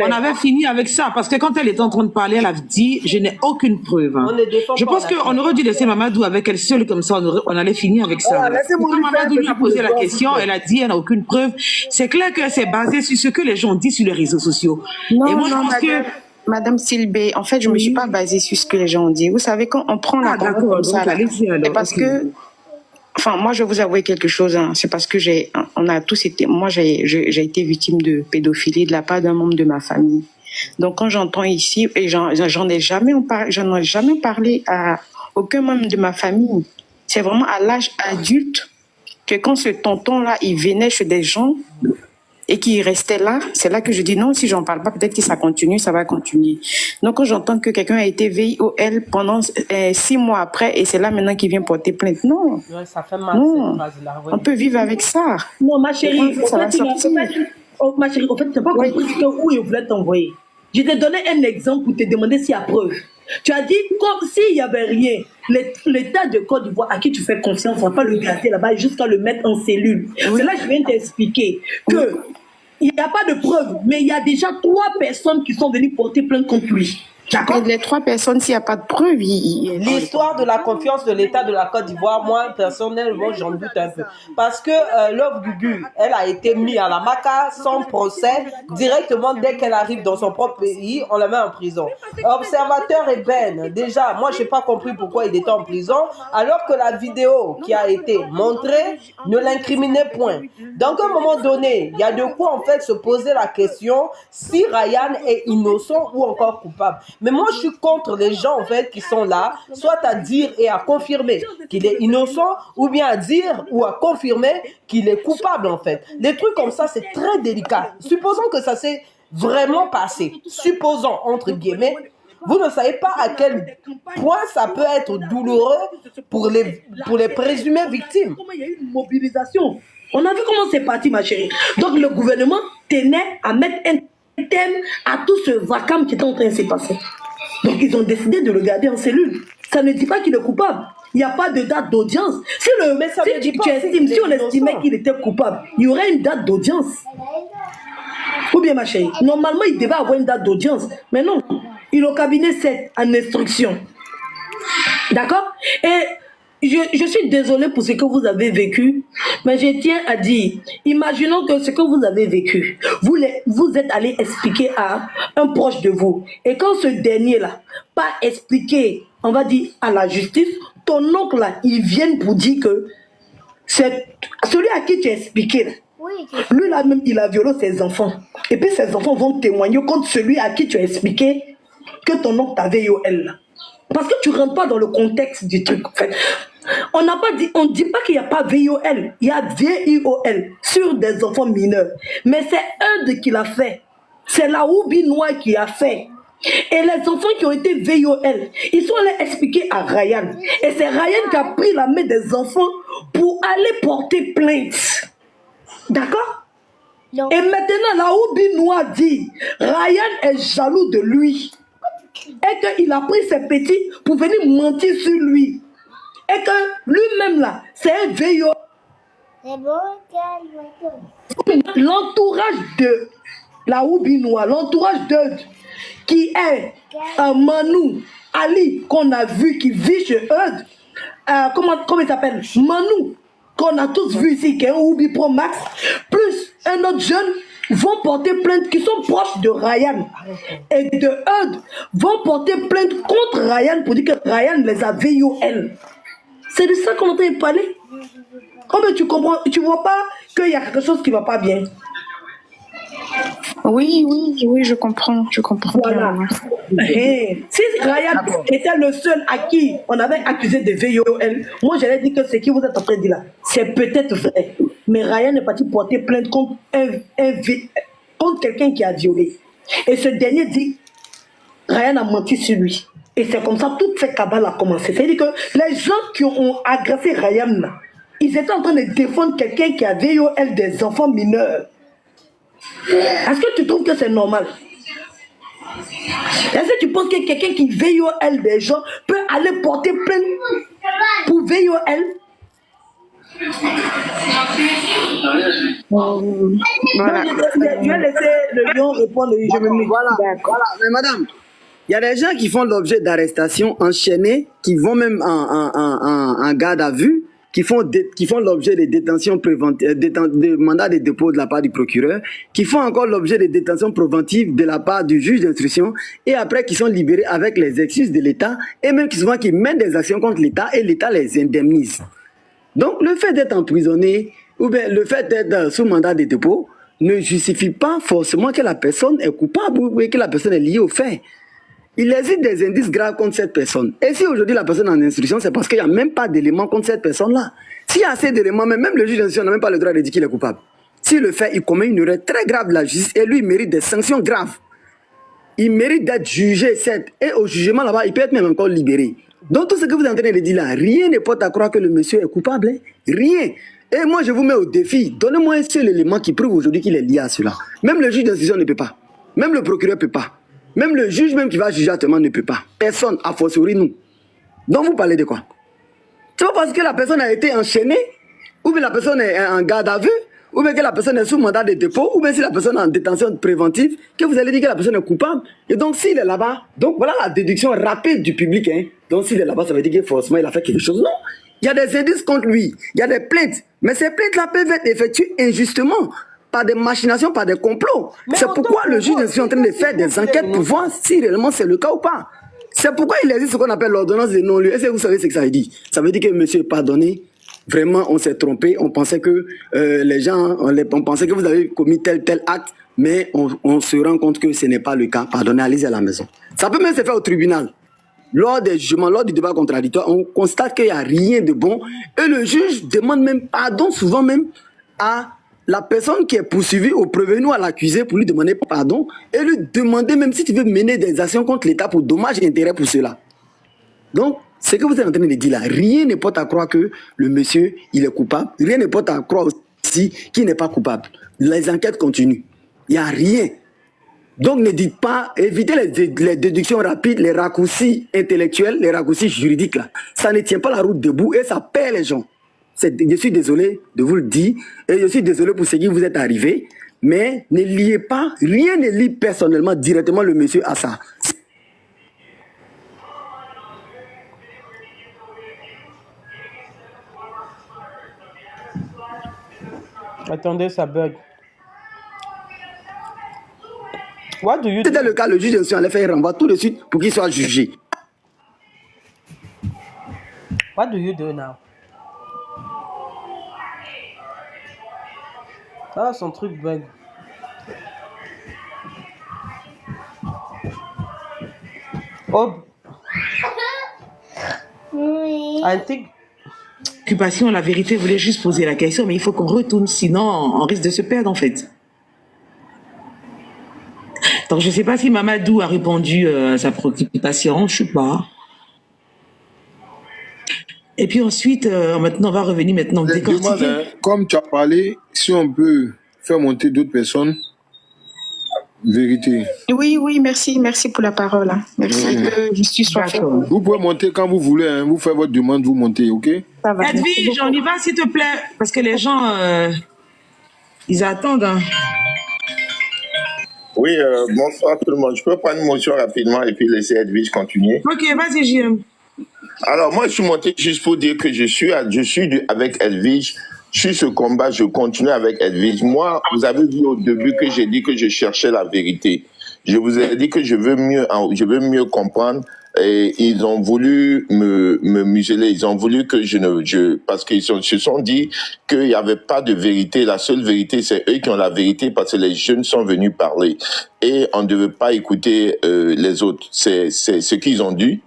on avait fini avec ça. Parce que quand elle était en train de parler, elle a dit je n'ai aucune preuve. Je pense qu'on aurait dû laisser Mamadou avec elle seule, comme ça on allait finir avec ça. Quand Mamadou lui a posé la question, elle a dit elle n'a aucune preuve. C'est clair que c'est basé sur ce que les gens disent sur les réseaux sociaux. Non, et moi je pense que Madame Silbé, en fait, je ne me suis pas basée sur ce que les gens ont dit. Vous savez, quand on prend la parole comme ça, c'est parce que, enfin, moi, je vais vous avouer quelque chose. Hein, c'est parce que on a tous été, moi, j'ai été victime de pédophilie de la part d'un membre de ma famille. Donc, quand j'entends ici, et j'en ai jamais parlé à aucun membre de ma famille. C'est vraiment à l'âge adulte que quand ce tonton-là, il venait chez des gens et qui restait là, c'est là que je dis non, si j'en parle pas, peut-être que ça continue, ça va continuer. Donc quand j'entends que quelqu'un a été VIOL pendant 6 mois après, et c'est là maintenant qu'il vient porter plainte, non. Ouais, ça fait mal, non. cette phrase-là, ouais. On peut vivre avec ça. Non, ma chérie, ça va sortir. Ma chérie, en fait, tu n'as pas compris où il voulait t'envoyer. Je t'ai donné un exemple pour te demander s'il y a preuve. Tu as dit, comme s'il n'y avait rien, l'État de Côte d'Ivoire à qui tu fais confiance, on ne va pas le garder là-bas jusqu'à le mettre en cellule. Oui. C'est là que je viens t'expliquer que il n'y a pas de preuve, mais il y a déjà 3 personnes qui sont venues porter plainte contre lui. Et les 3 personnes, s'il n'y a pas de preuve, l'histoire de la confiance de l'État de la Côte d'Ivoire, moi personnellement j'en doute un peu, parce que Love Gugu, elle a été mise à la maca sans procès directement dès qu'elle arrive dans son propre pays, on la met en prison. Observateur Eben, déjà moi j'ai pas compris pourquoi il était en prison alors que la vidéo qui a été montrée ne l'incriminait point. Donc à un moment donné, il y a de quoi en fait se poser la question si Ryan est innocent ou encore coupable. Mais moi, je suis contre les gens, en fait, qui sont là, soit à dire et à confirmer qu'il est innocent, ou bien à dire ou à confirmer qu'il est coupable, en fait. Des trucs comme ça, c'est très délicat. Supposons que ça s'est vraiment passé. Supposons, entre guillemets, vous ne savez pas à quel point ça peut être douloureux pour les présumées victimes. Il y a eu une mobilisation. On a vu comment c'est parti, ma chérie. Donc, le gouvernement tenait à mettre un thème à tout ce vacarme qui est en train de se passer. Donc ils ont décidé de le garder en cellule. Ça ne dit pas qu'il est coupable. il n'y a pas de date d'audience. Si, si on estimait qu'il était coupable, il y aurait une date d'audience. Ou bien, ma chérie, normalement, il devait avoir une date d'audience. Mais non, il est au cabinet 7 en instruction. D'accord? Et je suis désolée pour ce que vous avez vécu, mais je tiens à dire, imaginons que ce que vous avez vécu, vous êtes allé expliquer à un proche de vous. Et quand ce dernier-là, pas expliqué, on va dire, à la justice, ton oncle là, il vient pour dire que c'est celui à qui tu as expliqué là, lui là même, il a violé ses enfants. Et puis ses enfants vont témoigner contre celui à qui tu as expliqué que ton oncle t'a VIOL là. Parce que tu ne rentres pas dans le contexte du truc. En fait. On ne dit pas qu'il n'y a pas VIOL. Il y a VIOL sur des enfants mineurs. Mais c'est Eud qui l'a fait. C'est la Oubi Noire qui a fait. Et les enfants qui ont été VIOL, ils sont allés expliquer à Ryan. Et c'est Ryan qui a pris la main des enfants pour aller porter plainte. D'accord? Et maintenant, la Oubi Noire dit, Ryan est jaloux de lui. Et qu'il a pris ses petits pour venir mentir sur lui. Et que lui-même là, c'est un VIOL. L'entourage de la Oubi Noire, l'entourage d'Eud, qui est Manu, Ali, qu'on a vu, qui vit chez Eud, comment il s'appelle? Manu, qu'on a tous vu ici, qui est un Oubi Pro Max, plus un autre jeune, vont porter plainte, qui sont proches de Ryan et de Eud, vont porter plainte contre Ryan pour dire que Ryan les a VIOL. C'est de ça qu'on entend parler. Oh, mais tu comprends, tu vois pas qu'il y a quelque chose qui va pas bien. Oui, je comprends. Voilà. Si Ryan était le seul à qui on avait accusé de VIOL, moi j'allais dire que ce que vous êtes en train de dire là, c'est peut-être vrai. Mais Ryan est parti porter plainte contre quelqu'un qui a violé. Et ce dernier dit, Ryan a menti sur lui. Et c'est comme ça toute cette cabale a commencé. C'est-à-dire que les gens qui ont agressé Ryan, ils étaient en train de défendre quelqu'un qui a VIOL des enfants mineurs. Est-ce que tu trouves que c'est normal? Est-ce que tu penses que quelqu'un qui VIOL des gens peut aller porter plainte pour VIOL? Voilà. Je vais laisser le lion répondre. Voilà. Mais madame, il y a des gens qui font l'objet d'arrestations enchaînées, qui vont même en garde à vue, qui font l'objet de détentions préventives, de mandat de dépôt de la part du procureur, qui font encore l'objet de détentions préventives de la part du juge d'instruction, et après qui sont libérés avec les excuses de l'État, et même souvent qui mènent des actions contre l'État, et l'État les indemnise. Donc le fait d'être emprisonné, ou bien le fait d'être sous mandat de dépôt, ne justifie pas forcément que la personne est coupable ou que la personne est liée au fait. Il existe des indices graves contre cette personne. Et si aujourd'hui la personne est en instruction, c'est parce qu'il n'y a même pas d'éléments contre cette personne-là. S'il y a assez d'éléments, même le juge d'instruction n'a même pas le droit de dire qu'il est coupable. S'il le fait, il commet une erreur très grave de la justice et lui, il mérite des sanctions graves. Il mérite d'être jugé, certes. Et au jugement là-bas, il peut être même encore libéré. Donc tout ce que vous êtes en train de dire là, rien ne porte à croire que le monsieur est coupable. Hein? Rien. Et moi, je vous mets au défi. Donnez-moi un seul élément qui prouve aujourd'hui qu'il est lié à cela. Même le juge d'instruction ne peut pas. Même le procureur ne peut pas. Même le juge même qui va juger actuellement ne peut pas. Personne, a fortiori nous. Donc vous parlez de quoi? C'est pas parce que la personne a été enchaînée, ou bien la personne est en garde à vue, ou bien que la personne est sous mandat de dépôt, ou bien si la personne est en détention préventive, que vous allez dire que la personne est coupable. Et donc s'il est là-bas, donc voilà la déduction rapide du public. Hein. Donc s'il est là-bas, ça veut dire que forcément il a fait quelque chose. Non. Il y a des indices contre lui, il y a des plaintes. Mais ces plaintes-là peuvent être effectuées injustement, par des machinations, par des complots. C'est pourquoi le juge est en train de faire des enquêtes pour voir si réellement c'est le cas ou pas. C'est pourquoi il existe ce qu'on appelle l'ordonnance de non-lieu. Est-ce que vous savez ce que ça veut dire? Ça veut dire que monsieur est pardonné. Vraiment, on s'est trompé. On pensait que les gens, on pensait que vous avez commis tel acte, mais on se rend compte que ce n'est pas le cas. Pardonnez, allez à la maison. Ça peut même se faire au tribunal. Lors des jugements, lors du débat contradictoire, on constate qu'il n'y a rien de bon. Et le juge demande même pardon, souvent même, à la personne qui est poursuivie au prévenu ou à l'accusé pour lui demander pardon et lui demander même si tu veux mener des actions contre l'État pour dommages et intérêts pour cela. Donc, ce que vous êtes en train de dire là, rien ne porte à croire que le monsieur, il est coupable. Rien ne porte à croire aussi qu'il n'est pas coupable. Les enquêtes continuent. Il n'y a rien. Donc ne dites pas, évitez les déductions rapides, les raccourcis intellectuels, les raccourcis juridiques là. Ça ne tient pas la route debout et ça perd les gens. Je suis désolé de vous le dire et je suis désolé pour ce qui vous est arrivé, mais ne liez pas, rien ne lie personnellement directement le monsieur à ça. Attendez, ça bug. What do you do? C'était le cas, le juge d'instruction allait faire un renvoi tout de suite pour qu'il soit jugé. What do you do now? Ah, son truc bug. Oh. I think. Occupation, la vérité voulait juste poser la question, mais il faut qu'on retourne, sinon on risque de se perdre en fait. Donc je ne sais pas si Mamadou a répondu à sa préoccupation, je ne sais pas. Et puis ensuite, maintenant on va revenir maintenant décortiquer. Comme tu as parlé, si on peut faire monter d'autres personnes, vérité. Oui, merci pour la parole. Hein. Merci, je suis soifée. Vous pouvez monter quand vous voulez, hein. Vous faites votre demande, vous montez, ok? Ça va. Edwige, on y va s'il te plaît, parce que les gens, ils attendent. Hein. Oui, bonsoir tout le monde. Je peux prendre une motion rapidement et puis laisser Edwige continuer. Ok, vas-y, JM. Alors, moi, je suis monté juste pour dire que je suis avec Edwige. Sur ce combat, je continue avec Edwige. Moi, vous avez vu au début que j'ai dit que je cherchais la vérité. Je vous ai dit que je veux mieux comprendre. Et ils ont voulu me museler. Ils ont voulu que parce qu'ils se sont dit qu'il n'y avait pas de vérité. La seule vérité, c'est eux qui ont la vérité parce que les jeunes sont venus parler. Et on ne devait pas écouter les autres. C'est ce qu'ils ont dit.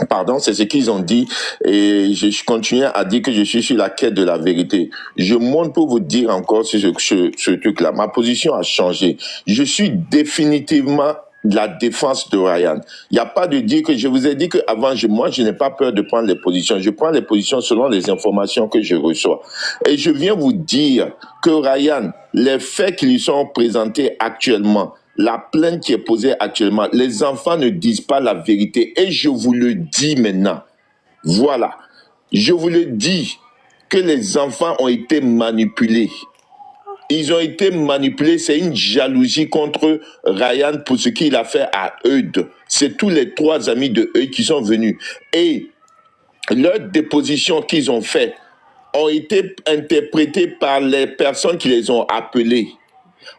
Pardon, c'est ce qu'ils ont dit et je continue à dire que je suis sur la quête de la vérité. Je monte pour vous dire encore sur ce truc-là. Ma position a changé. Je suis définitivement de la défense de Ryan. Il n'y a pas de dire que je vous ai dit qu'avant, moi, je n'ai pas peur de prendre les positions. Je prends les positions selon les informations que je reçois. Et je viens vous dire que Ryan, les faits qui lui sont présentés actuellement, la plainte qui est posée actuellement, les enfants ne disent pas la vérité. Et je vous le dis maintenant. Voilà. Je vous le dis que les enfants ont été manipulés. Ils ont été manipulés. C'est une jalousie contre Ryan pour ce qu'il a fait à Eudes. C'est tous les 3 amis de Eudes qui sont venus. Et leurs dépositions qu'ils ont faites ont été interprétées par les personnes qui les ont appelés.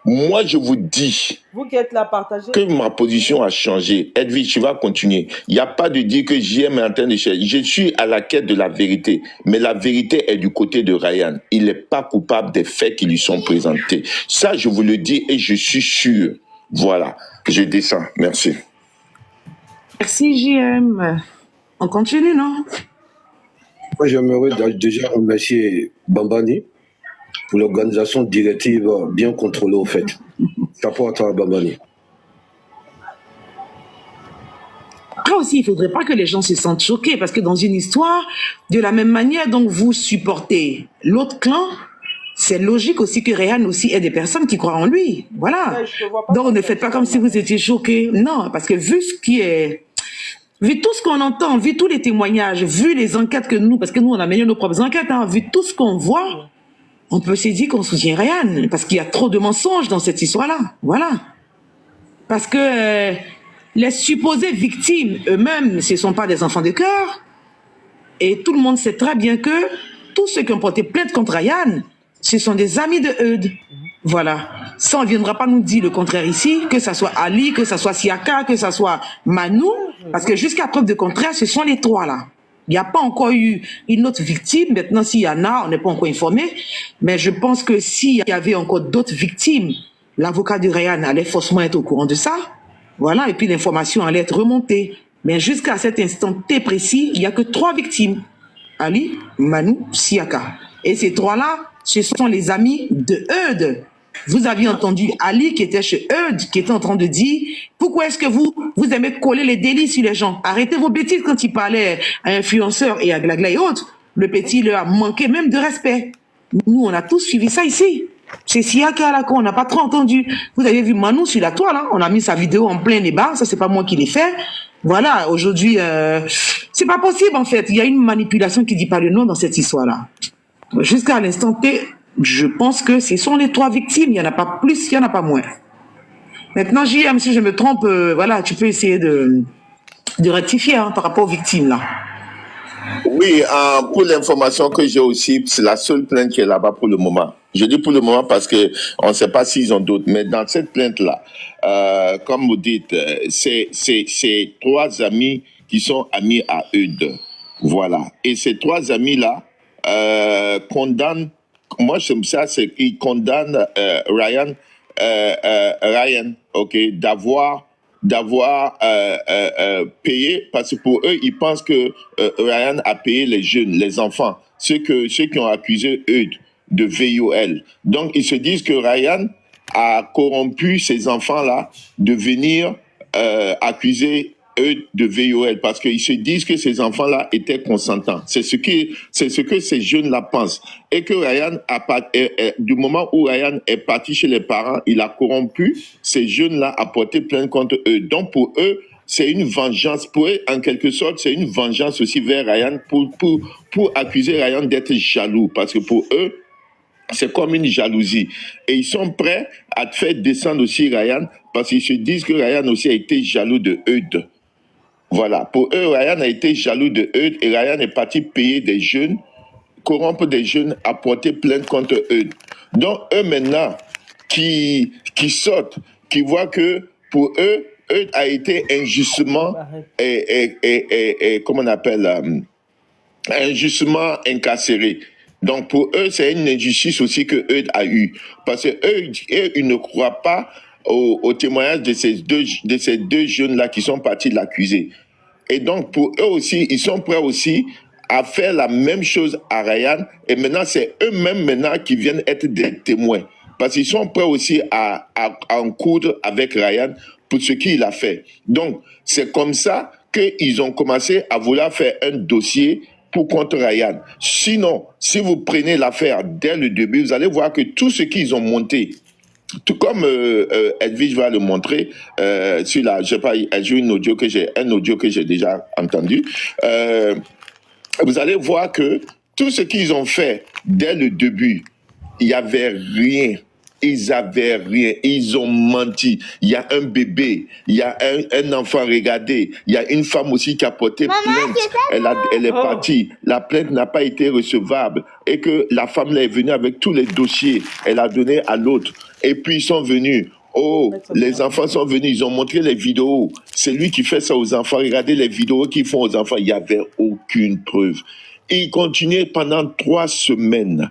Moi, je vous dis que ma position a changé. Edwige, tu vas continuer. Il n'y a pas de dire que JM est en train de chercher. Je suis à la quête de la vérité. Mais la vérité est du côté de Ryan. Il n'est pas coupable des faits qui lui sont présentés. Ça, je vous le dis et je suis sûr. Voilà. Je descends. Merci. Merci, JM. On continue, non? Moi, j'aimerais déjà remercier Bambani pour l'organisation directive bien contrôlée au fait. Chapeau à toi, Bambani. Après aussi, il ne faudrait pas que les gens se sentent choqués, parce que dans une histoire, de la même manière dont vous supportez l'autre clan, c'est logique aussi que Ryan aussi ait des personnes qui croient en lui. Voilà. Donc ne faites pas comme si vous étiez choqués. Non, parce que vu tout ce qu'on entend, vu tous les témoignages, vu les enquêtes que nous, parce que nous on a mené nos propres enquêtes, hein, vu tout ce qu'on voit, on peut se dire qu'on soutient Ryan, parce qu'il y a trop de mensonges dans cette histoire-là. Voilà. Parce que les supposées victimes eux-mêmes, ce ne sont pas des enfants de cœur. Et tout le monde sait très bien que tous ceux qui ont porté plainte contre Ryan, ce sont des amis de Eudes. Voilà. Ça, on ne viendra pas nous dire le contraire ici, que ce soit Ali, que ce soit Siaka, que ce soit Manu, parce que jusqu'à preuve de contraire, ce sont les 3 là. Il n'y a pas encore eu une autre victime. Maintenant, s'il y en a, on n'est pas encore informé. Mais je pense que s'il y avait encore d'autres victimes, l'avocat de Ryan allait forcément être au courant de ça. Voilà, et puis l'information allait être remontée. Mais jusqu'à cet instant T précis, il n'y a que 3 victimes. Ali, Manu, Siaka. Et ces 3-là, ce sont les amis de Eudes. Vous aviez entendu Ali qui était chez Eudes, qui était en train de dire « Pourquoi est-ce que vous aimez coller les délits sur les gens? Arrêtez vos bêtises » quand il parlait à influenceurs et à Glagla et autres. Le petit leur a manqué même de respect. Nous, on a tous suivi ça ici. C'est Siaka là qu'on n'a pas trop entendu. Vous avez vu Manou sur la toile, hein? On a mis sa vidéo en plein débat, ça c'est pas moi qui l'ai fait. Voilà, aujourd'hui, c'est pas possible en fait. Il y a une manipulation qui dit pas le nom dans cette histoire-là. Jusqu'à l'instant T, je pense que ce sont les 3 victimes. Il n'y en a pas plus, il n'y en a pas moins. Maintenant, JM, si je me trompe, voilà, tu peux essayer de rectifier hein, par rapport aux victimes là. Oui, pour l'information que j'ai aussi, c'est la seule plainte qui est là-bas pour le moment. Je dis pour le moment parce que on ne sait pas s'ils ont d'autres. Mais dans cette plainte-là, comme vous dites, c'est 3 amis qui sont amis à Eudes. Voilà. Et ces 3 amis-là condamnent, moi j'aime ça, c'est qu'ils condamnent Ryan, ok, d'avoir payé, parce que pour eux, ils pensent que Ryan a payé les jeunes, les enfants, ceux qui ont accusé Eudes de VIOL. Donc, ils se disent que Ryan a corrompu ces enfants-là de venir accuser Eudes de VIOL, parce qu'ils se disent que ces enfants-là étaient consentants. C'est ce que ces jeunes-là pensent. Et que Ryan, du moment où Ryan est parti chez les parents, il a corrompu ces jeunes-là à porter plainte contre eux. Donc, pour eux, c'est une vengeance. Pour eux, en quelque sorte, c'est une vengeance aussi vers Ryan pour accuser Ryan d'être jaloux. Parce que pour eux, c'est comme une jalousie. Et ils sont prêts à faire descendre aussi Ryan parce qu'ils se disent que Ryan aussi a été jaloux de Eudes. Voilà. Pour eux, Ryan a été jaloux de Eudes et Ryan est parti payer des jeunes, corrompre des jeunes, à porter plainte contre Eudes. Donc, eux maintenant, qui sortent, qui voient que pour eux, Eudes a été injustement, comment on appelle, injustement incarcéré. Donc pour eux, c'est une injustice aussi que Eudes a eu. Parce que eux, ils ne croient pas au témoignage de ces deux jeunes-là qui sont partis l'accuser. Et donc pour eux aussi, ils sont prêts aussi à faire la même chose à Ryan. Et maintenant, c'est eux-mêmes maintenant qui viennent être des témoins. Parce qu'ils sont prêts aussi à en coudre avec Ryan pour ce qu'il a fait. Donc, c'est comme ça qu'ils ont commencé à vouloir faire un dossier pour contre Ryan. Sinon, si vous prenez l'affaire dès le début, vous allez voir que tout ce qu'ils ont monté, tout comme Edwige va le montrer, sur la, je sais pas, elle joue un audio que j'ai déjà entendu, vous allez voir que tout ce qu'ils ont fait dès le début, il n'y avait rien. Ils avaient rien, ils ont menti. Il y a un bébé, il y a un enfant, regardez. Il y a une femme aussi qui a porté plainte. Elle est partie. La plainte n'a pas été recevable. Et que la femme là est venue avec tous les dossiers. Elle a donné à l'autre. Et puis ils sont venus. Oh, les enfants sont venus, ils ont montré les vidéos. C'est lui qui fait ça aux enfants. Regardez les vidéos qu'ils font aux enfants. Il n'y avait aucune preuve. Et ils continuaient pendant 3 semaines.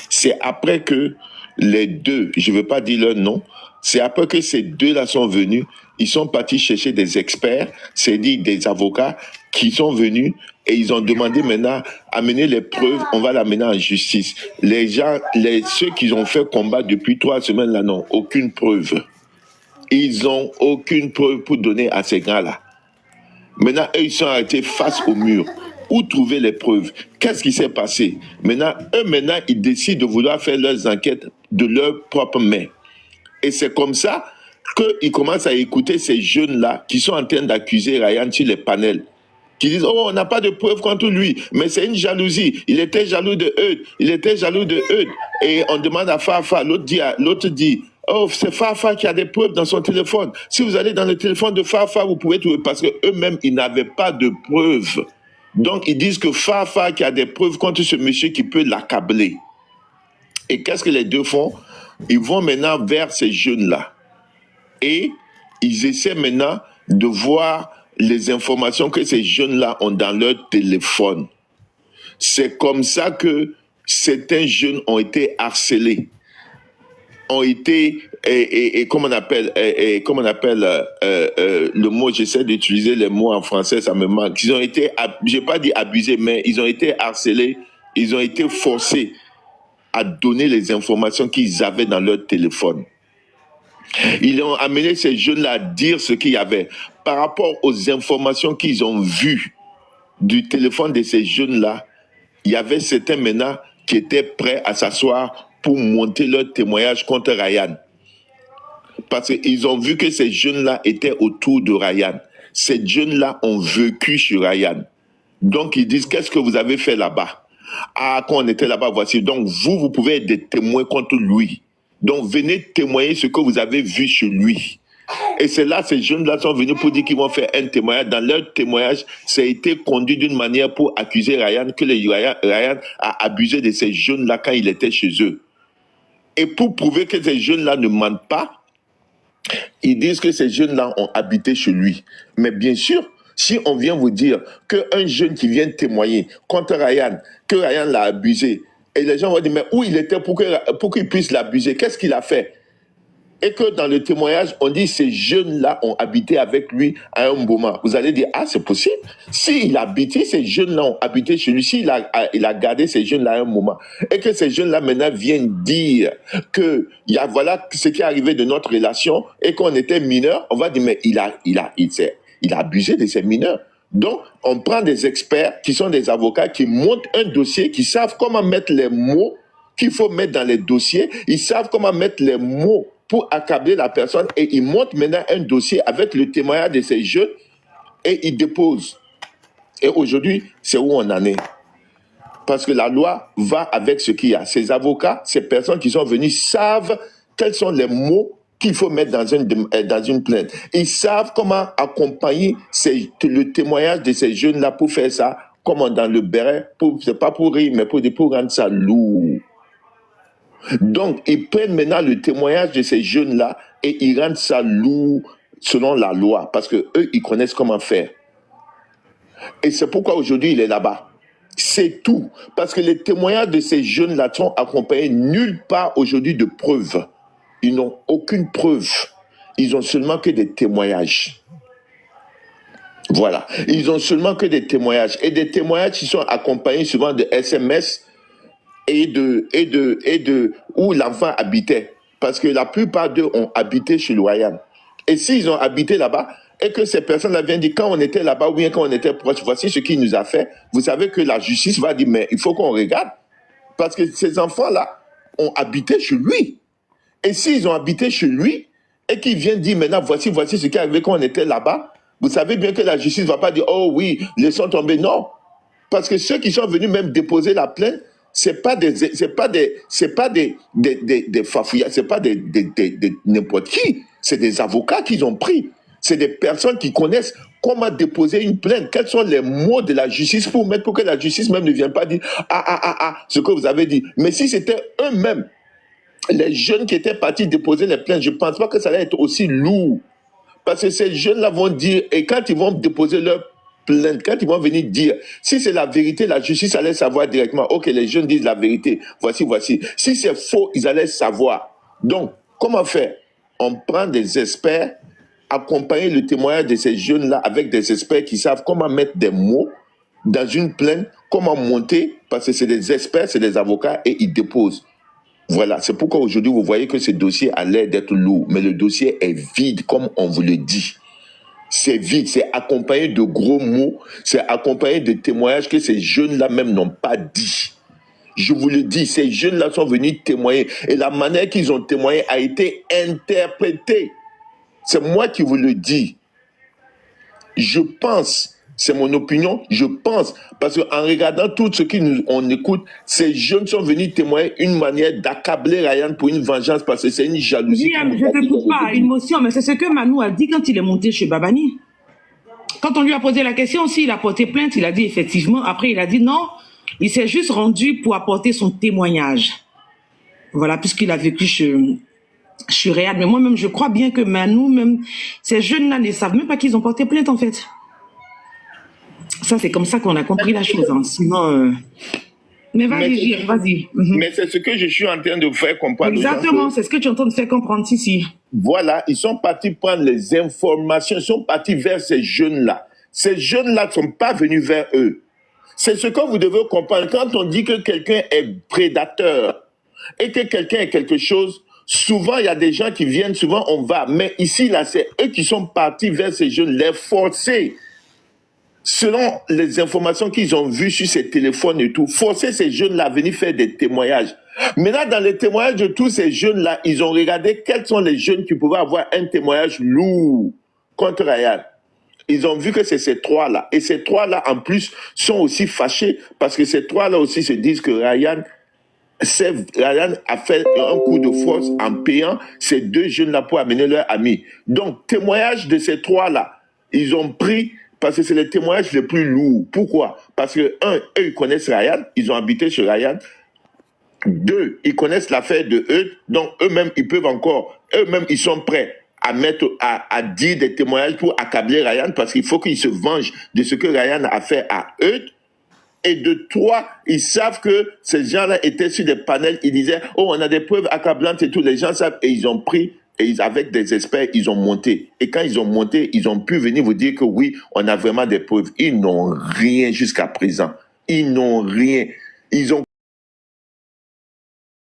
C'est après que les deux, je ne veux pas dire leur nom, c'est après que ces deux-là sont venus, ils sont partis chercher des experts, c'est-à-dire des avocats qui sont venus et ils ont demandé maintenant, amener les preuves, on va l'amener en justice. Les gens, ceux qui ont fait combat depuis 3 semaines là n'ont aucune preuve. Ils n'ont aucune preuve pour donner à ces gars-là. Maintenant, eux, ils sont arrêtés face au mur. Où trouver les preuves? Qu'est-ce qui s'est passé? Maintenant, ils décident de vouloir faire leurs enquêtes de leurs propres mains. Et c'est comme ça qu'ils commencent à écouter ces jeunes-là qui sont en train d'accuser Ryan sur les panels. Qui disent, oh, on n'a pas de preuves contre lui, mais c'est une jalousie. Il était jaloux de Eudes. Et on demande à Fafa, l'autre dit, oh, c'est Fafa qui a des preuves dans son téléphone. Si vous allez dans le téléphone de Fafa, vous pouvez trouver, parce qu'eux-mêmes, ils n'avaient pas de preuves. Donc, ils disent que Fafa qui a des preuves contre ce monsieur qui peut l'accabler. Et qu'est-ce que les deux font? Ils vont maintenant vers ces jeunes-là. Et ils essaient maintenant de voir les informations que ces jeunes-là ont dans leur téléphone. C'est comme ça que certains jeunes ont été harcelés. Ont été, comment on appelle le mot, j'essaie d'utiliser les mots en français, ça me manque. Ils ont été, j'ai pas dit abusés, mais ils ont été harcelés, ils ont été forcés à donner les informations qu'ils avaient dans leur téléphone. Ils ont amené ces jeunes-là à dire ce qu'il y avait. Par rapport aux informations qu'ils ont vues du téléphone de ces jeunes-là, il y avait certains maintenant qui étaient prêts à s'asseoir pour monter leur témoignage contre Ryan. Parce qu'ils ont vu que ces jeunes-là étaient autour de Ryan. Ces jeunes-là ont vécu sur Ryan. Donc, ils disent, qu'est-ce que vous avez fait là-bas? Ah, quand on était là-bas, voici. Donc, vous pouvez être des témoins contre lui. Donc, venez témoigner ce que vous avez vu chez lui. Et c'est là, ces jeunes-là sont venus pour dire qu'ils vont faire un témoignage. Dans leur témoignage, ça a été conduit d'une manière pour accuser Ryan, que Ryan a abusé de ces jeunes-là quand il était chez eux. Et pour prouver que ces jeunes-là ne mentent pas, ils disent que ces jeunes-là ont habité chez lui. Mais bien sûr, si on vient vous dire qu'un jeune qui vient témoigner contre Ryan, que Ryan l'a abusé, et les gens vont dire, mais où il était pour qu'il puisse l'abuser? Qu'est-ce qu'il a fait? Et que dans le témoignage, on dit ces jeunes-là ont habité avec lui à un moment. Vous allez dire, ah, c'est possible. S'il a habité, ces jeunes-là ont habité chez lui, s'il a gardé ces jeunes-là à un moment, et que ces jeunes-là maintenant viennent dire que voilà ce qui est arrivé de notre relation, et qu'on était mineurs, on va dire, mais il a abusé de ces mineurs. Donc, on prend des experts qui sont des avocats qui montent un dossier, qui savent comment mettre les mots qu'il faut mettre dans les dossiers, ils savent comment mettre les mots pour accabler la personne, et ils montent maintenant un dossier avec le témoignage de ces jeunes et ils déposent. Et aujourd'hui, c'est où on en est. Parce que la loi va avec ce qu'il y a. Ces avocats, ces personnes qui sont venues savent quels sont les mots qu'il faut mettre dans une plainte. Ils savent comment accompagner le témoignage de ces jeunes-là pour faire ça, comme dans le béret, c'est pas pour rire, mais pour rendre ça lourd. Donc, ils prennent maintenant le témoignage de ces jeunes-là et ils rendent ça lourd selon la loi, parce qu'eux, ils connaissent comment faire. Et c'est pourquoi aujourd'hui, il est là-bas. C'est tout. Parce que les témoignages de ces jeunes-là sont accompagnés nulle part aujourd'hui de preuves. Ils n'ont aucune preuve. Ils ont seulement que des témoignages. Voilà. Ils ont seulement que des témoignages. Et des témoignages qui sont accompagnés souvent de SMS et où l'enfant habitait. Parce que la plupart d'eux ont habité chez Ryan. Et s'ils ont habité là-bas, et que ces personnes-là viennent dire, quand on était là-bas ou bien quand on était proche, voici ce qu'il nous a fait, vous savez que la justice va dire, mais il faut qu'on regarde. Parce que ces enfants-là ont habité chez lui. Et s'ils ont habité chez lui, et qu'ils viennent dire, maintenant, voici ce qui est arrivé quand on était là-bas, vous savez bien que la justice ne va pas dire, oh oui, laissons tomber. Non. Parce que ceux qui sont venus même déposer la plainte, c'est pas des fafouillards, c'est pas des n'importe qui. C'est des avocats qu'ils ont pris. C'est des personnes qui connaissent comment déposer une plainte. Quels sont les mots de la justice pour que la justice même ne vienne pas dire ce que vous avez dit. Mais si c'était eux-mêmes, les jeunes qui étaient partis déposer les plaintes, je ne pense pas que ça allait être aussi lourd. Parce que ces jeunes-là vont dire, et quand ils vont déposer leur plainte, quand ils vont venir dire, si c'est la vérité, la justice allait savoir directement, ok, les jeunes disent la vérité, voici. Si c'est faux, ils allaient savoir. Donc, comment faire? On prend des experts, accompagner le témoignage de ces jeunes-là avec des experts qui savent comment mettre des mots dans une plainte, comment monter, parce que c'est des experts, c'est des avocats, et ils déposent. Voilà, c'est pourquoi aujourd'hui, vous voyez que ce dossier a l'air d'être lourd, mais le dossier est vide, comme on vous le dit. C'est vide, c'est accompagné de gros mots, c'est accompagné de témoignages que ces jeunes-là même n'ont pas dit. Je vous le dis, ces jeunes-là sont venus témoigner, et la manière qu'ils ont témoigné a été interprétée. C'est moi qui vous le dis. Je pense, c'est mon opinion, je pense, parce qu'en regardant tout ce qu'on écoute, ces jeunes sont venus témoigner une manière d'accabler Ryan pour une vengeance, parce que c'est une jalousie. William, je ne te trouve pas une motion, mais c'est ce que Manou a dit quand il est monté chez Babani. Quand on lui a posé la question, s'il a porté plainte, il a dit effectivement. Après, il a dit non, il s'est juste rendu pour apporter son témoignage. Voilà, puisqu'il a vécu chez Riyad. Mais moi-même, je crois bien que Manou, même ces jeunes-là ne savent même pas qu'ils ont porté plainte, en fait. Ça, c'est comme ça qu'on a compris la chose. Hein. Sinon, mais vas-y, vas-y. Mais c'est ce que je suis en train de faire comprendre. Exactement, c'est ce que tu es en train de faire comprendre ici. Voilà, ils sont partis prendre les informations, ils sont partis vers ces jeunes-là. Ces jeunes-là ne sont pas venus vers eux. C'est ce que vous devez comprendre. Quand on dit que quelqu'un est prédateur et que quelqu'un est quelque chose, souvent il y a des gens qui viennent, souvent on va. Mais ici, là, c'est eux qui sont partis vers ces jeunes, les forcer. Selon les informations qu'ils ont vues sur ces téléphones et tout, forcer ces jeunes-là à venir faire des témoignages. Maintenant, dans les témoignages de tous ces jeunes-là, ils ont regardé quels sont les jeunes qui pouvaient avoir un témoignage lourd contre Ryan. Ils ont vu que c'est ces trois-là. Et ces trois-là, en plus, sont aussi fâchés parce que ces trois-là aussi se disent que Ryan a fait un coup de force en payant ces deux jeunes-là pour amener leur ami. Donc, témoignage de ces trois-là, ils ont pris, parce que c'est les témoignages les plus lourds. Pourquoi? Parce que, un, eux, ils connaissent Ryan, ils ont habité chez Ryan. Deux, ils connaissent l'affaire de eux, donc eux-mêmes, ils peuvent encore, eux-mêmes, ils sont prêts à dire des témoignages pour accabler Ryan, parce qu'il faut qu'ils se vengent de ce que Ryan a fait à eux. Et de trois, ils savent que ces gens-là étaient sur des panels, ils disaient, oh, on a des preuves accablantes et tout, les gens savent, et ils ont pris, et avec des experts, ils ont monté. Et quand ils ont monté, ils ont pu venir vous dire que oui, on a vraiment des preuves. Ils n'ont rien jusqu'à présent. Ils n'ont rien. Ils ont